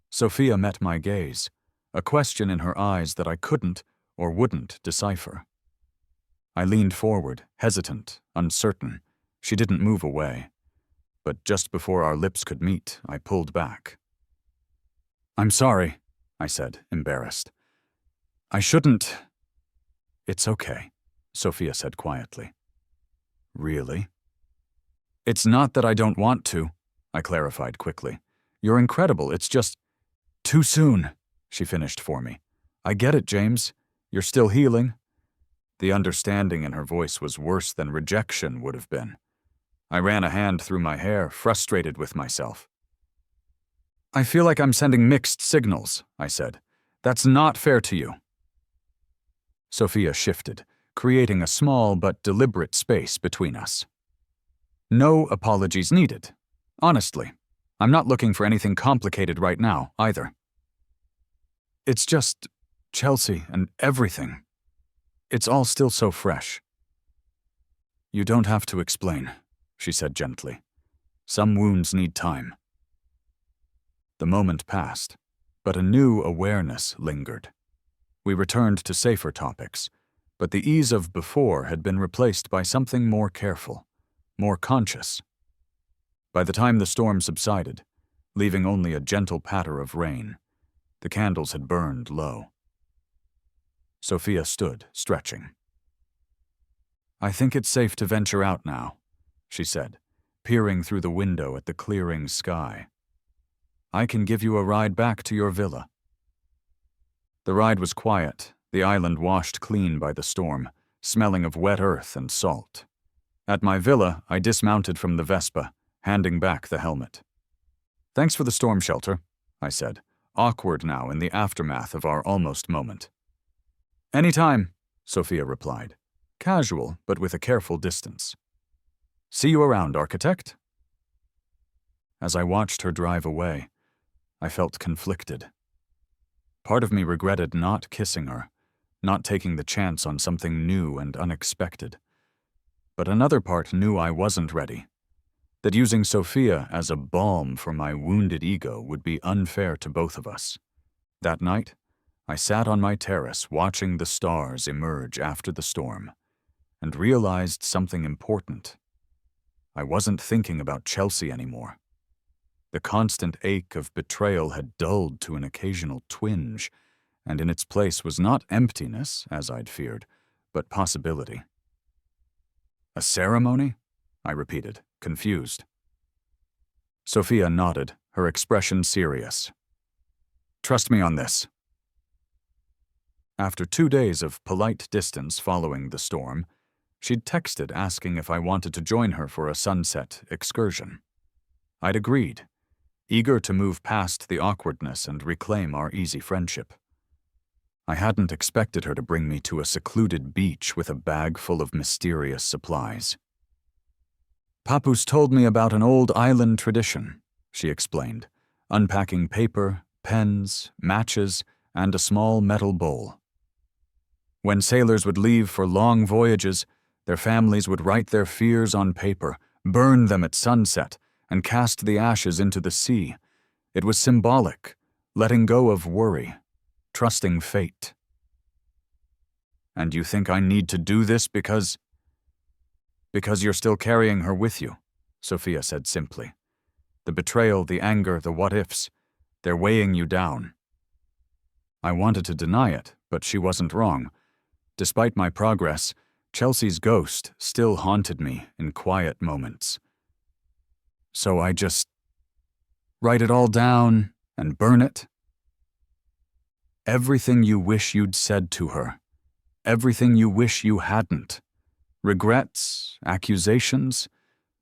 Sophia met my gaze, a question in her eyes that I couldn't or wouldn't decipher. I leaned forward, hesitant, uncertain. She didn't move away. But just before our lips could meet, I pulled back. "I'm sorry," I said, embarrassed. "I shouldn't." "It's okay," Sophia said quietly. "Really?" "It's not that I don't want to," I clarified quickly. "You're incredible, it's just too soon," she finished for me. "I get it, James. You're still healing." The understanding in her voice was worse than rejection would have been. I ran a hand through my hair, frustrated with myself. "I feel like I'm sending mixed signals," I said. "That's not fair to you." Sophia shifted, creating a small but deliberate space between us. "No apologies needed. Honestly, I'm not looking for anything complicated right now, either. It's just Chelsea and everything. It's all still so fresh." "You don't have to explain," she said gently. "Some wounds need time." The moment passed, but a new awareness lingered. We returned to safer topics, but the ease of before had been replaced by something more careful, more conscious. By the time the storm subsided, leaving only a gentle patter of rain, the candles had burned low. Sophia stood, stretching. "I think it's safe to venture out now," she said, peering through the window at the clearing sky. "I can give you a ride back to your villa." The ride was quiet, the island washed clean by the storm, smelling of wet earth and salt. At my villa, I dismounted from the Vespa, handing back the helmet. "Thanks for the storm shelter," I said, awkward now in the aftermath of our almost moment. "Anytime," Sophia replied, casual but with a careful distance. "See you around, architect." As I watched her drive away, I felt conflicted. Part of me regretted not kissing her, not taking the chance on something new and unexpected. But another part knew I wasn't ready, that using Sophia as a balm for my wounded ego would be unfair to both of us. That night, I sat on my terrace watching the stars emerge after the storm, and realized something important. I wasn't thinking about Chelsea anymore. The constant ache of betrayal had dulled to an occasional twinge, and in its place was not emptiness, as I'd feared, but possibility. "A ceremony?" I repeated, confused. Sophia nodded, her expression serious. "Trust me on this." After 2 days of polite distance following the storm, she'd texted asking if I wanted to join her for a sunset excursion. I'd agreed, eager to move past the awkwardness and reclaim our easy friendship. I hadn't expected her to bring me to a secluded beach with a bag full of mysterious supplies. "Papu's told me about an old island tradition," she explained, unpacking paper, pens, matches, and a small metal bowl. "When sailors would leave for long voyages, their families would write their fears on paper, burn them at sunset, and cast the ashes into the sea. It was symbolic, letting go of worry, trusting fate." "And you think I need to do this because you're still carrying her with you," Sophia said simply. "The betrayal, the anger, the what-ifs, they're weighing you down." I wanted to deny it, but she wasn't wrong. Despite my progress, Chelsea's ghost still haunted me in quiet moments. "So I just write it all down and burn it?" "Everything you wish you'd said to her. Everything you wish you hadn't. Regrets, accusations,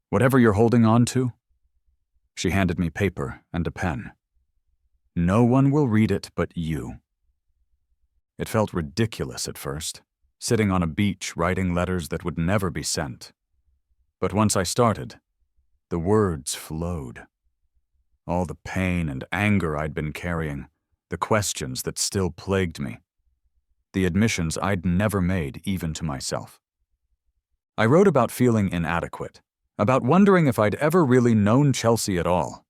whatever you're holding on to." She handed me paper and a pen. "No one will read it but you." It felt ridiculous at first, sitting on a beach writing letters that would never be sent. But once I started, the words flowed. All the pain and anger I'd been carrying, the questions that still plagued me, the admissions I'd never made even to myself. I wrote about feeling inadequate, about wondering if I'd ever really known Chelsea at all.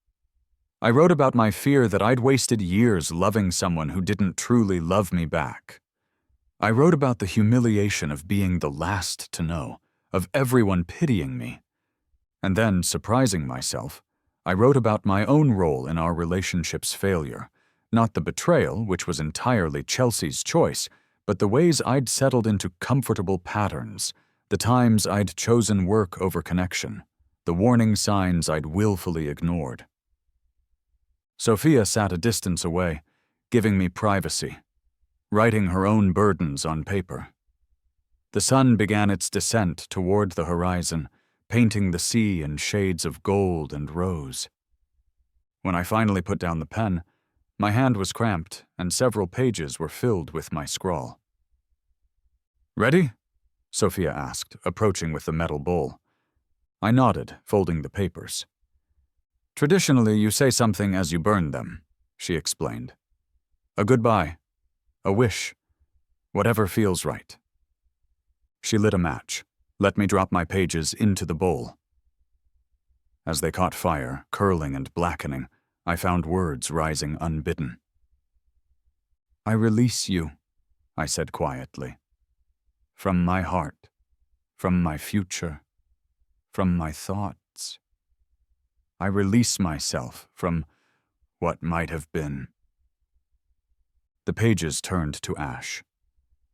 I wrote about my fear that I'd wasted years loving someone who didn't truly love me back. I wrote about the humiliation of being the last to know, of everyone pitying me. And then, surprising myself, I wrote about my own role in our relationship's failure, not the betrayal, which was entirely Chelsea's choice, but the ways I'd settled into comfortable patterns, the times I'd chosen work over connection, the warning signs I'd willfully ignored. Sophia sat a distance away, giving me privacy, writing her own burdens on paper. The sun began its descent toward the horizon, painting the sea in shades of gold and rose. When I finally put down the pen, my hand was cramped and several pages were filled with my scrawl. "Ready?" Sophia asked, approaching with the metal bowl. I nodded, folding the papers. "Traditionally, you say something as you burn them," she explained. "A goodbye, a wish, whatever feels right." She lit a match, let me drop my pages into the bowl. As they caught fire, curling and blackening, I found words rising unbidden. "I release you," I said quietly. "From my heart, from my future, from my thoughts. I release myself from what might have been." The pages turned to ash.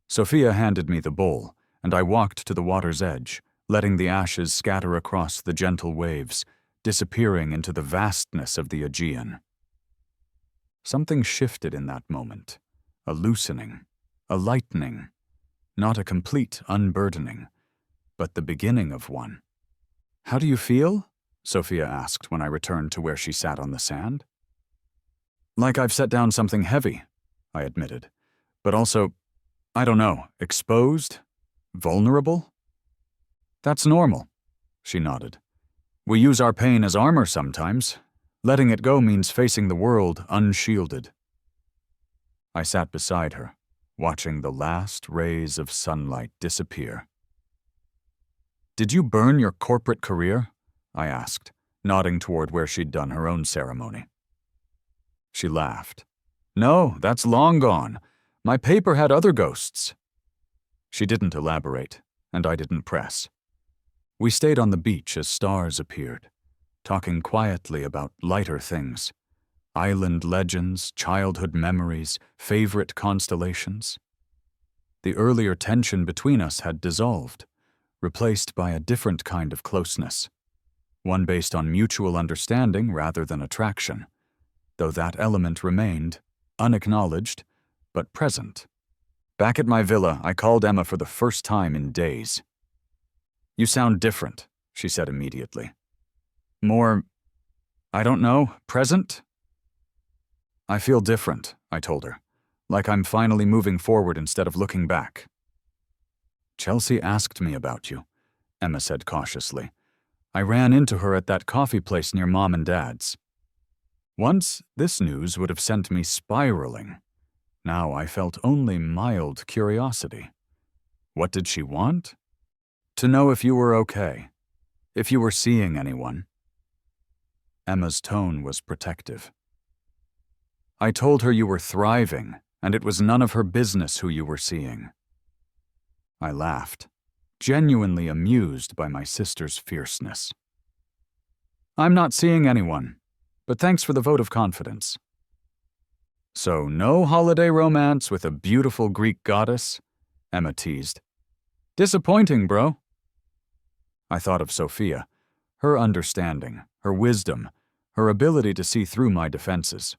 Sophia handed me the bowl, and I walked to the water's edge, letting the ashes scatter across the gentle waves, disappearing into the vastness of the Aegean. Something shifted in that moment, a loosening, a lightening, not a complete unburdening, but the beginning of one. "How do you feel?" Sophia asked when I returned to where she sat on the sand. "Like I've set down something heavy," I admitted, "but also, I don't know, exposed? Vulnerable?" "That's normal," she nodded. "We use our pain as armor sometimes. Letting it go means facing the world unshielded." I sat beside her, watching the last rays of sunlight disappear. "Did you burn your corporate career?" I asked, nodding toward where she'd done her own ceremony. She laughed. "No, that's long gone. My paper had other ghosts." She didn't elaborate, and I didn't press. We stayed on the beach as stars appeared, talking quietly about lighter things, island legends, childhood memories, favorite constellations. The earlier tension between us had dissolved, replaced by a different kind of closeness, one based on mutual understanding rather than attraction, though that element remained, unacknowledged, but present. Back at my villa, I called Emma for the first time in days. "You sound different," she said immediately. "More, I don't know, present?" "I feel different," I told her, "like I'm finally moving forward instead of looking back." "Chelsea asked me about you," Emma said cautiously. "I ran into her at that coffee place near Mom and Dad's. Once, this news would have sent me spiraling. Now I felt only mild curiosity. What did she want? To know if you were okay, if you were seeing anyone." Emma's tone was protective. "I told her you were thriving, and it was none of her business who you were seeing." I laughed, genuinely amused by my sister's fierceness. "I'm not seeing anyone, but thanks for the vote of confidence." "So no holiday romance with a beautiful Greek goddess?" Emma teased. "Disappointing, bro." I thought of Sophia, her understanding, her wisdom, her ability to see through my defenses.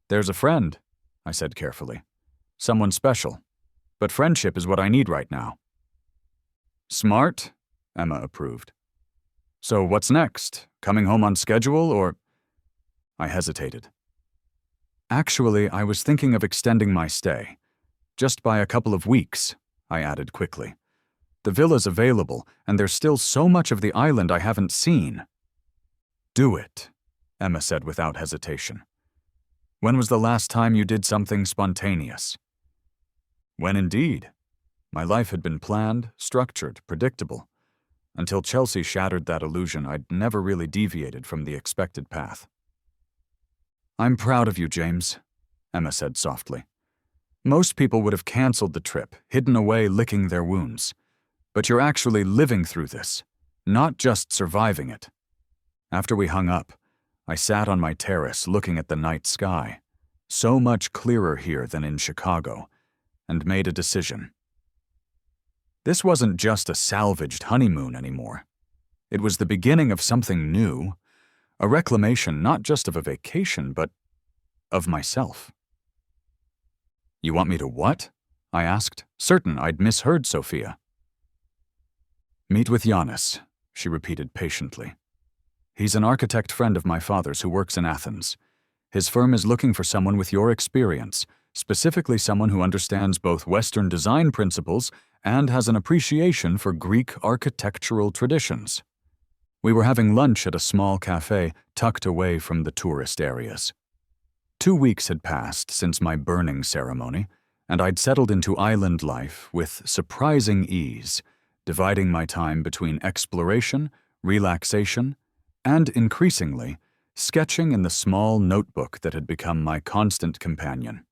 "There's a friend," I said carefully. "Someone special. But friendship is what I need right now." "Smart," Emma approved. "So what's next? Coming home on schedule, or—" I hesitated. "Actually, I was thinking of extending my stay. Just by a couple of weeks," I added quickly. "The villa's available, and there's still so much of the island I haven't seen." "Do it," Emma said without hesitation. "When was the last time you did something spontaneous?" When indeed. My life had been planned, structured, predictable. Until Chelsea shattered that illusion, I'd never really deviated from the expected path. "I'm proud of you, James," Emma said softly. Most people would have canceled the trip, hidden away licking their wounds. But you're actually living through this, not just surviving it. After we hung up, I sat on my terrace looking at the night sky, so much clearer here than in Chicago, and made a decision. This wasn't just a salvaged honeymoon anymore. It was the beginning of something new, a reclamation not just of a vacation, but of myself. You want me to what? I asked, certain I'd misheard Sophia. Meet with Giannis, she repeated patiently. He's an architect friend of my father's who works in Athens. His firm is looking for someone with your experience, specifically someone who understands both Western design principles and has an appreciation for Greek architectural traditions. We were having lunch at a small cafe tucked away from the tourist areas. 2 weeks had passed since my burning ceremony, and I'd settled into island life with surprising ease, dividing my time between exploration, relaxation, and, increasingly, sketching in the small notebook that had become my constant companion.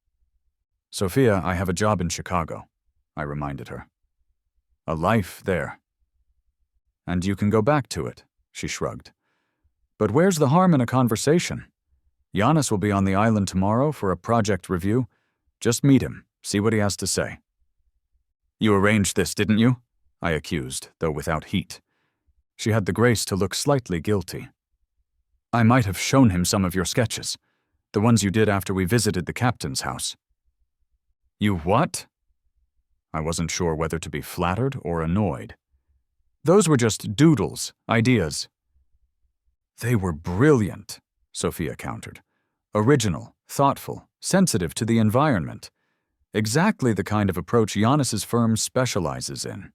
Sophia, I have a job in Chicago, I reminded her. A life there. And you can go back to it, she shrugged. But where's the harm in a conversation? Giannis will be on the island tomorrow for a project review. Just meet him, see what he has to say. You arranged this, didn't you? I accused, though without heat. She had the grace to look slightly guilty. I might have shown him some of your sketches, the ones you did after we visited the captain's house. You what? I wasn't sure whether to be flattered or annoyed. Those were just doodles, ideas. They were brilliant, Sophia countered. Original, thoughtful, sensitive to the environment. Exactly the kind of approach Giannis's firm specializes in.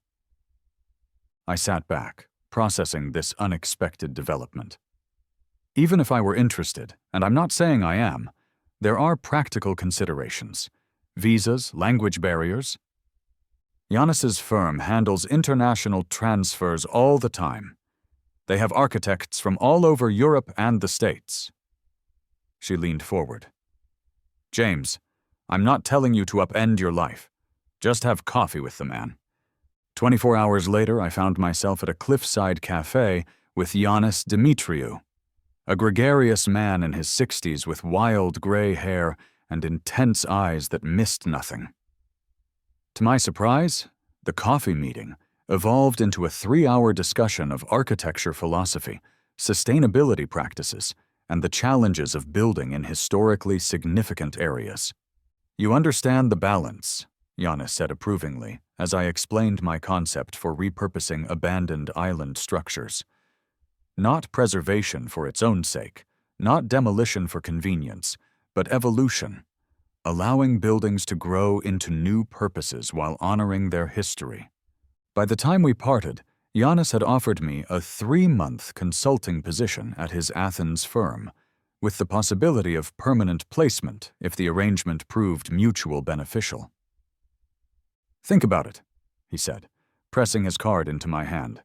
I sat back, processing this unexpected development. Even if I were interested, and I'm not saying I am, there are practical considerations. Visas, language barriers. Giannis's firm handles international transfers all the time. They have architects from all over Europe and the States. She leaned forward. James, I'm not telling you to upend your life. Just have coffee with the man. 24 hours later, I found myself at a cliffside cafe with Giannis Dimitriou, a gregarious man in his 60s with wild gray hair and intense eyes that missed nothing. To my surprise, the coffee meeting evolved into a 3-hour discussion of architecture philosophy, sustainability practices, and the challenges of building in historically significant areas. You understand the balance, Giannis said approvingly, as I explained my concept for repurposing abandoned island structures. Not preservation for its own sake, not demolition for convenience, but evolution, allowing buildings to grow into new purposes while honoring their history. By the time we parted, Giannis had offered me a 3-month consulting position at his Athens firm, with the possibility of permanent placement if the arrangement proved mutual beneficial. Think about it, he said, pressing his card into my hand.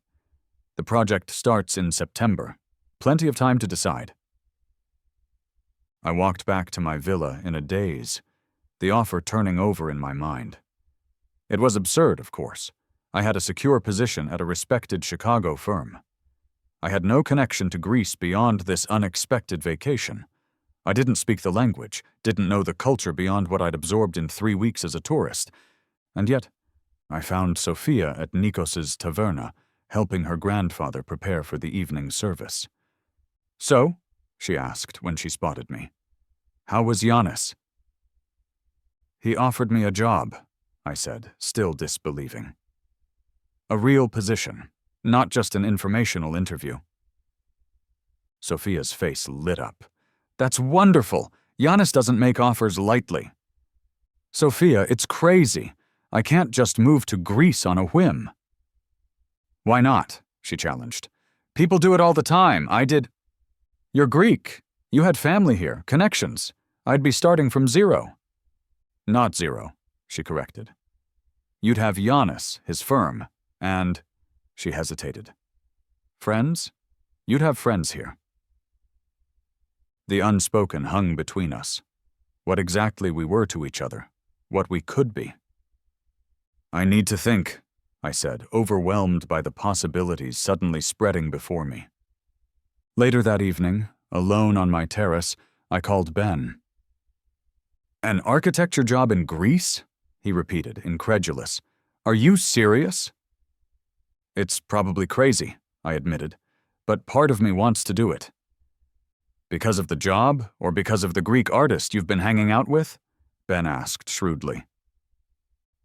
The project starts in September. Plenty of time to decide. I walked back to my villa in a daze, the offer turning over in my mind. It was absurd, of course. I had a secure position at a respected Chicago firm. I had no connection to Greece beyond this unexpected vacation. I didn't speak the language, didn't know the culture beyond what I'd absorbed in 3 weeks as a tourist. And yet, I found Sophia at Nikos's taverna, helping her grandfather prepare for the evening service. So, she asked when she spotted me, how was Giannis? He offered me a job, I said, still disbelieving. A real position, not just an informational interview. Sophia's face lit up. That's wonderful. Giannis doesn't make offers lightly. Sophia, it's crazy. I can't just move to Greece on a whim. Why not? She challenged. People do it all the time. I did. You're Greek. You had family here, connections. I'd be starting from zero. Not zero, she corrected. You'd have Giannis, his firm, and, she hesitated. Friends? You'd have friends here. The unspoken hung between us. What exactly we were to each other, what we could be. I need to think, I said, overwhelmed by the possibilities suddenly spreading before me. Later that evening, alone on my terrace, I called Ben. An architecture job in Greece? He repeated, incredulous. Are you serious? It's probably crazy, I admitted, but part of me wants to do it. Because of the job, or because of the Greek artist you've been hanging out with? Ben asked shrewdly.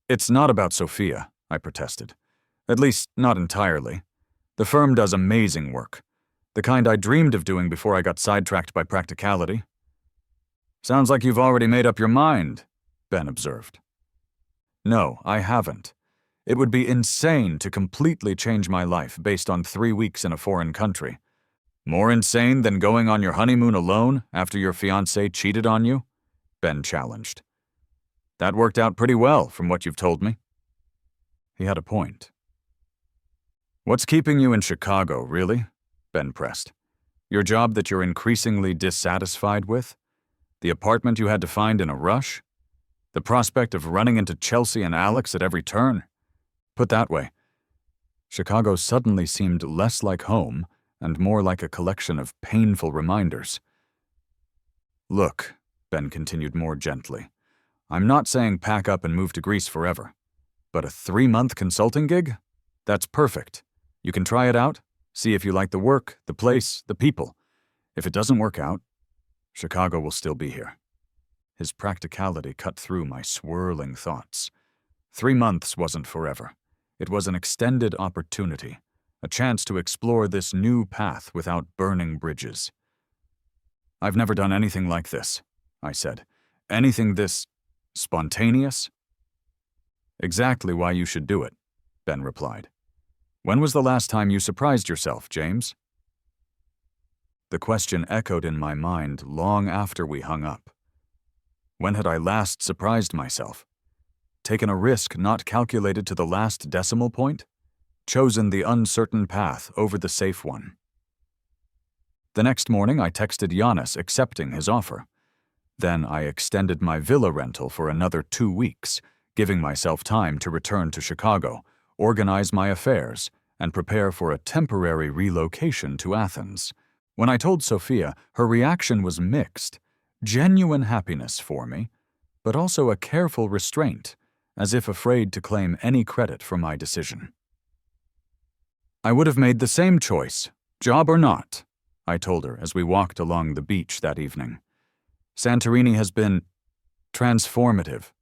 It's not about Sophia, I protested. At least, not entirely. The firm does amazing work. The kind I dreamed of doing before I got sidetracked by practicality. Sounds like you've already made up your mind, Ben observed. No, I haven't. It would be insane to completely change my life based on 3 weeks in a foreign country. More insane than going on your honeymoon alone after your fiancée cheated on you? Ben challenged. That worked out pretty well, from what you've told me. He had a point. What's keeping you in Chicago, really? Ben pressed. Your job that you're increasingly dissatisfied with? The apartment you had to find in a rush? The prospect of running into Chelsea and Alex at every turn? Put that way, Chicago suddenly seemed less like home and more like a collection of painful reminders. Look, Ben continued more gently, I'm not saying pack up and move to Greece forever, but a 3-month consulting gig? That's perfect. You can try it out, see if you like the work, the place, the people. If it doesn't work out, Chicago will still be here. His practicality cut through my swirling thoughts. 3 months wasn't forever. It was an extended opportunity, a chance to explore this new path without burning bridges. I've never done anything like this, I said. Anything this spontaneous? Exactly why you should do it, Ben replied. When was the last time you surprised yourself, James? The question echoed in my mind long after we hung up. When had I last surprised myself? Taken a risk not calculated to the last decimal point? Chosen the uncertain path over the safe one? The next morning, I texted Giannis accepting his offer. Then I extended my villa rental for another 2 weeks, giving myself time to return to Chicago, organize my affairs, and prepare for a temporary relocation to Athens. When I told Sophia, her reaction was mixed, genuine happiness for me, but also a careful restraint, as if afraid to claim any credit for my decision. I would have made the same choice, job or not, I told her as we walked along the beach that evening. Santorini has been transformative.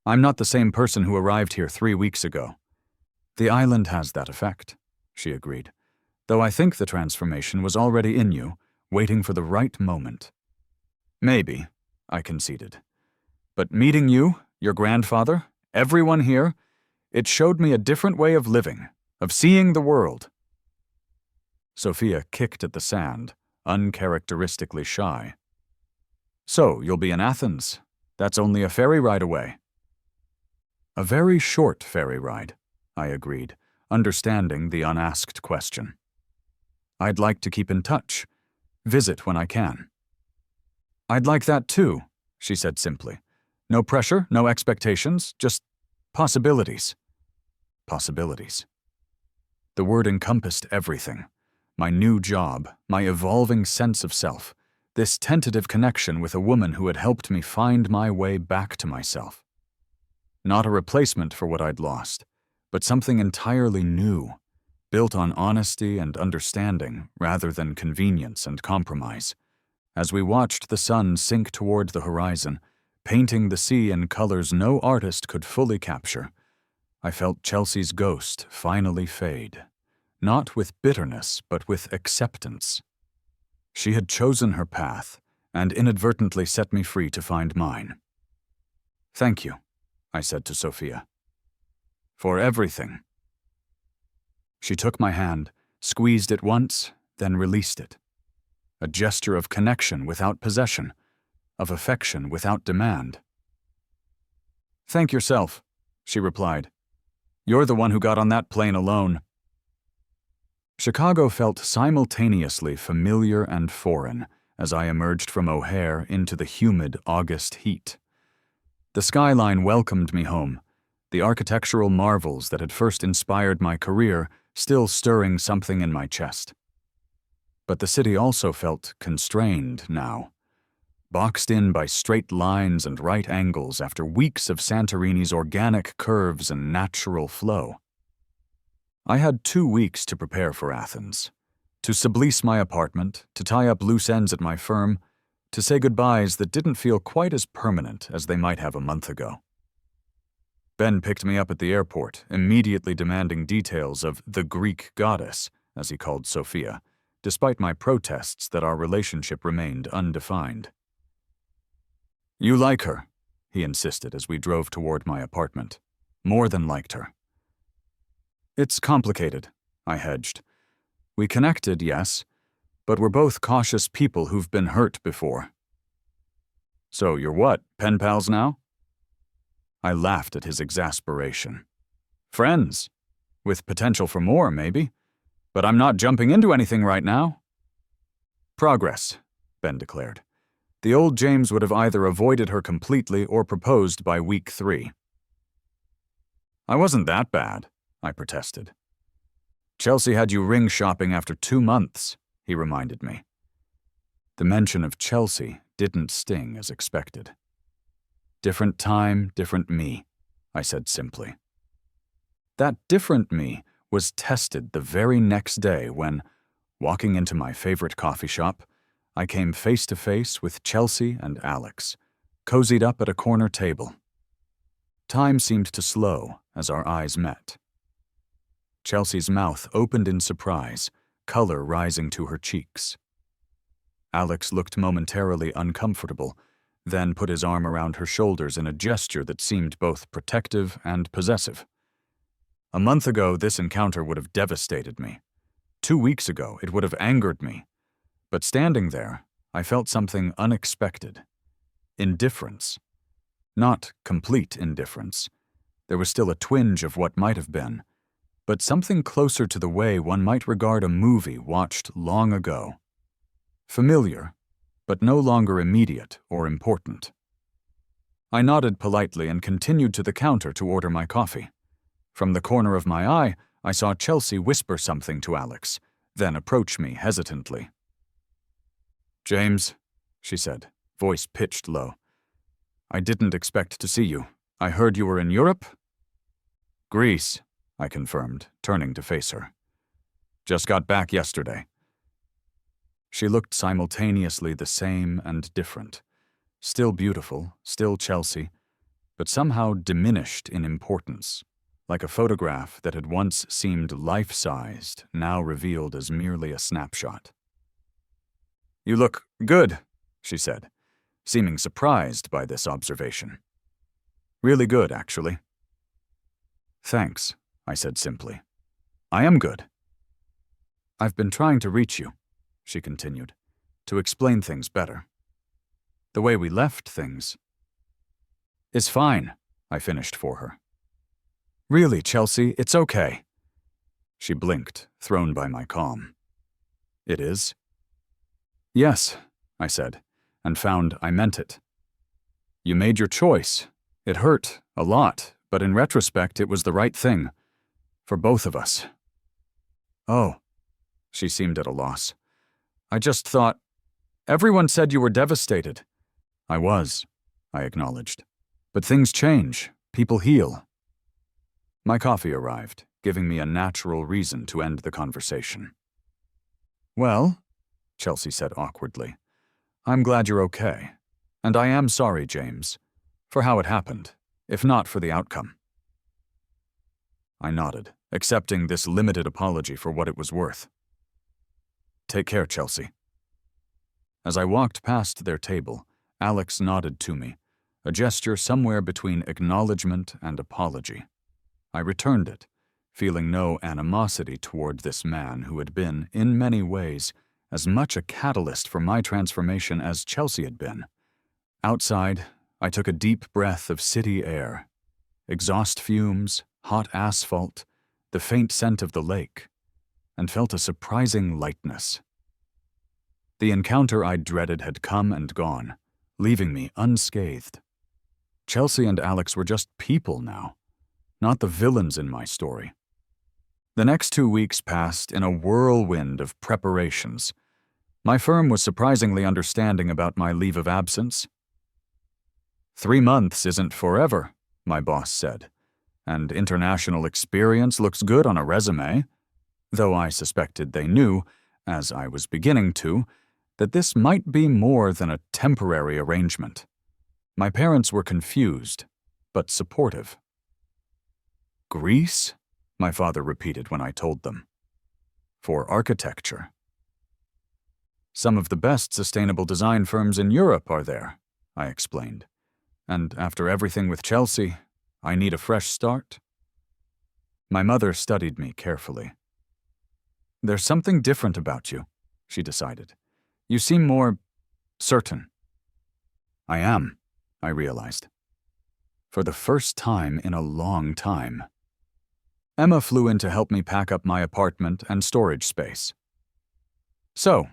I'm not the same person who arrived here 3 weeks ago. The island has that effect, she agreed, though I think the transformation was already in you, waiting for the right moment. Maybe, I conceded. But meeting you, your grandfather, everyone here, it showed me a different way of living, of seeing the world. Sophia kicked at the sand, uncharacteristically shy. So, you'll be in Athens. That's only a ferry ride away. A very short ferry ride, I agreed, understanding the unasked question. I'd like to keep in touch, visit when I can. I'd like that too, she said simply. No pressure, no expectations, just possibilities. Possibilities. The word encompassed everything. My new job, my evolving sense of self, this tentative connection with a woman who had helped me find my way back to myself. Not a replacement for what I'd lost, but something entirely new, built on honesty and understanding rather than convenience and compromise. As we watched the sun sink toward the horizon, painting the sea in colors no artist could fully capture, I felt Chelsea's ghost finally fade, not with bitterness, but with acceptance. She had chosen her path and inadvertently set me free to find mine. Thank you, I said to Sophia. For everything. She took my hand, squeezed it once, then released it. A gesture of connection without possession, of affection without demand. Thank yourself, she replied. You're the one who got on that plane alone. Chicago felt simultaneously familiar and foreign as I emerged from O'Hare into the humid August heat. The skyline welcomed me home, the architectural marvels that had first inspired my career still stirring something in my chest. But the city also felt constrained now, boxed in by straight lines and right angles after weeks of Santorini's organic curves and natural flow. I had 2 weeks to prepare for Athens, to sublease my apartment, to tie up loose ends at my firm, to say goodbyes that didn't feel quite as permanent as they might have a month ago. Ben picked me up at the airport, immediately demanding details of the Greek goddess, as he called Sophia, despite my protests that our relationship remained undefined. "You like her," he insisted as we drove toward my apartment. "More than liked her." "It's complicated," I hedged. "We connected, yes, but we're both cautious people who've been hurt before." "So you're what, pen pals now?" I laughed at his exasperation. "Friends. With potential for more, maybe. But I'm not jumping into anything right now." "Progress," Ben declared. The old James would have either avoided her completely or proposed by week 3. "I wasn't that bad," I protested. "Chelsea had you ring shopping after 2 months, he reminded me. The mention of Chelsea didn't sting as expected. "Different time, different me," I said simply. That different me was tested the very next day when, walking into my favorite coffee shop, I came face to face with Chelsea and Alex, cozied up at a corner table. Time seemed to slow as our eyes met. Chelsea's mouth opened in surprise, color rising to her cheeks. Alex looked momentarily uncomfortable, then put his arm around her shoulders in a gesture that seemed both protective and possessive. A month ago, this encounter would have devastated me. 2 weeks ago, it would have angered me. But standing there, I felt something unexpected. Indifference. Not complete indifference. There was still a twinge of what might have been, but something closer to the way one might regard a movie watched long ago. Familiar, but no longer immediate or important. I nodded politely and continued to the counter to order my coffee. From the corner of my eye, I saw Chelsea whisper something to Alex, then approach me hesitantly. "James," she said, voice pitched low. "I didn't expect to see you. I heard you were in Europe?" "Greece," I confirmed, turning to face her. "Just got back yesterday." She looked simultaneously the same and different. Still beautiful, still Chelsea, but somehow diminished in importance, like a photograph that had once seemed life-sized, now revealed as merely a snapshot. "You look good," she said, seeming surprised by this observation. "Really good, actually." "Thanks," I said simply. "I am good." "I've been trying to reach you," she continued, "to explain things better. The way we left things is fine," I finished for her. "Really, Chelsea, it's okay." She blinked, thrown by my calm. "It is?" "Yes," I said, and found I meant it. "You made your choice. It hurt, a lot, but in retrospect it was the right thing. For both of us." "Oh," she seemed at a loss. "I just thought, everyone said you were devastated." "I was," I acknowledged. "But things change. People heal." My coffee arrived, giving me a natural reason to end the conversation. "Well," Chelsea said awkwardly, "I'm glad you're okay. And I am sorry, James, for how it happened, if not for the outcome." I nodded, accepting this limited apology for what it was worth. "Take care, Chelsea." As I walked past their table, Alex nodded to me, a gesture somewhere between acknowledgement and apology. I returned it, feeling no animosity toward this man who had been, in many ways, as much a catalyst for my transformation as Chelsea had been. Outside, I took a deep breath of city air. Exhaust fumes, hot asphalt, the faint scent of the lake, and felt a surprising lightness. The encounter I dreaded had come and gone, leaving me unscathed. Chelsea and Alex were just people now, not the villains in my story. The next 2 weeks passed in a whirlwind of preparations. My firm was surprisingly understanding about my leave of absence. 3 months isn't forever, my boss said, and international experience looks good on a resume, though I suspected they knew, as I was beginning to, that this might be more than a temporary arrangement. My parents were confused, but supportive. Greece? My father repeated when I told them. For architecture. Some of the best sustainable design firms in Europe are there, I explained. And after everything with Chelsea, I need a fresh start. My mother studied me carefully. There's something different about you, she decided. You seem more certain. I am, I realized. For the first time in a long time. Emma flew in to help me pack up my apartment and storage space. So,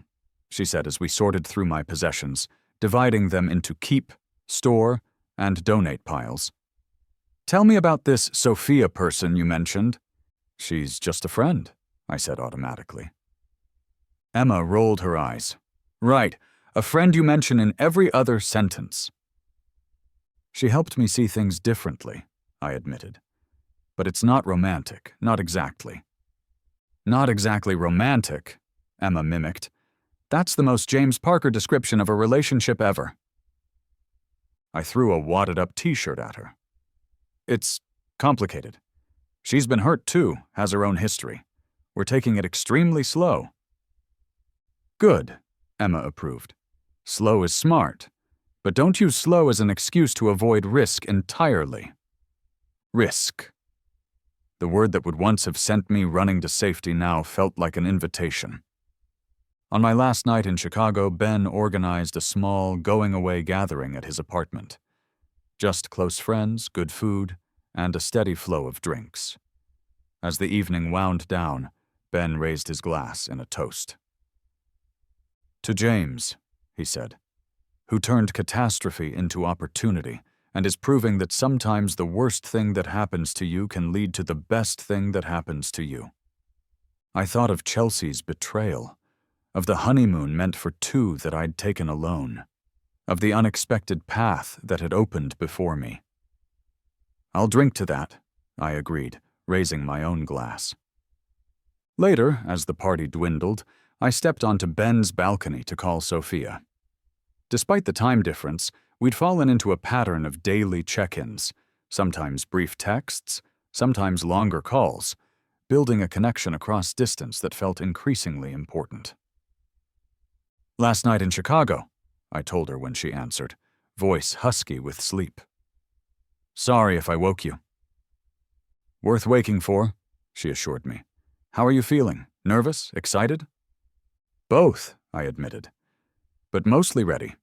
she said as we sorted through my possessions, dividing them into keep, store, and donate piles. Tell me about this Sophia person you mentioned. She's just a friend, I said automatically. Emma rolled her eyes. Right, a friend you mention in every other sentence. She helped me see things differently, I admitted. But it's not romantic, not exactly. Not exactly romantic, Emma mimicked. That's the most James Parker description of a relationship ever. I threw a wadded-up t-shirt at her. It's complicated. She's been hurt too, has her own history. We're taking it extremely slow. Good, Emma approved. Slow is smart, but don't use slow as an excuse to avoid risk entirely. Risk. The word that would once have sent me running to safety now felt like an invitation. On my last night in Chicago, Ben organized a small, going-away gathering at his apartment. Just close friends, good food, and a steady flow of drinks. As the evening wound down, Ben raised his glass in a toast. To James, he said, who turned catastrophe into opportunity and is proving that sometimes the worst thing that happens to you can lead to the best thing that happens to you. I thought of Chelsea's betrayal, of the honeymoon meant for two that I'd taken alone, of the unexpected path that had opened before me. I'll drink to that, I agreed, raising my own glass. Later, as the party dwindled, I stepped onto Ben's balcony to call Sophia. Despite the time difference, we'd fallen into a pattern of daily check-ins, sometimes brief texts, sometimes longer calls, building a connection across distance that felt increasingly important. Last night in Chicago, I told her when she answered, voice husky with sleep. Sorry if I woke you. Worth waking for, she assured me. How are you feeling? Nervous? Excited? Both, I admitted. But mostly ready.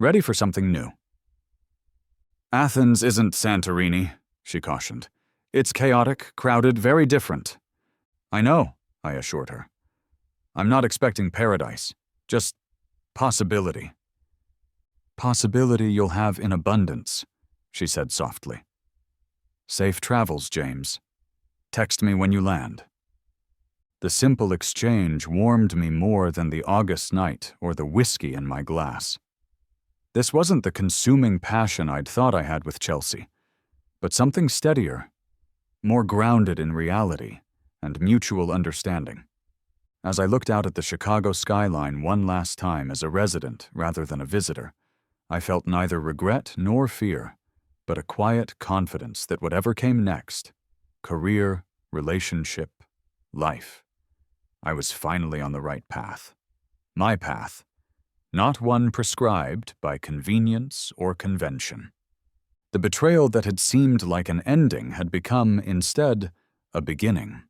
Ready for something new. Athens isn't Santorini, she cautioned. It's chaotic, crowded, very different. I know, I assured her. I'm not expecting paradise, just possibility. Possibility you'll have in abundance, she said softly. Safe travels, James. Text me when you land. The simple exchange warmed me more than the August night or the whiskey in my glass. This wasn't the consuming passion I'd thought I had with Chelsea, but something steadier, more grounded in reality and mutual understanding. As I looked out at the Chicago skyline one last time as a resident rather than a visitor, I felt neither regret nor fear, but a quiet confidence that whatever came next, career, relationship, life, I was finally on the right path. My path. Not one prescribed by convenience or convention. The betrayal that had seemed like an ending had become, instead, a beginning.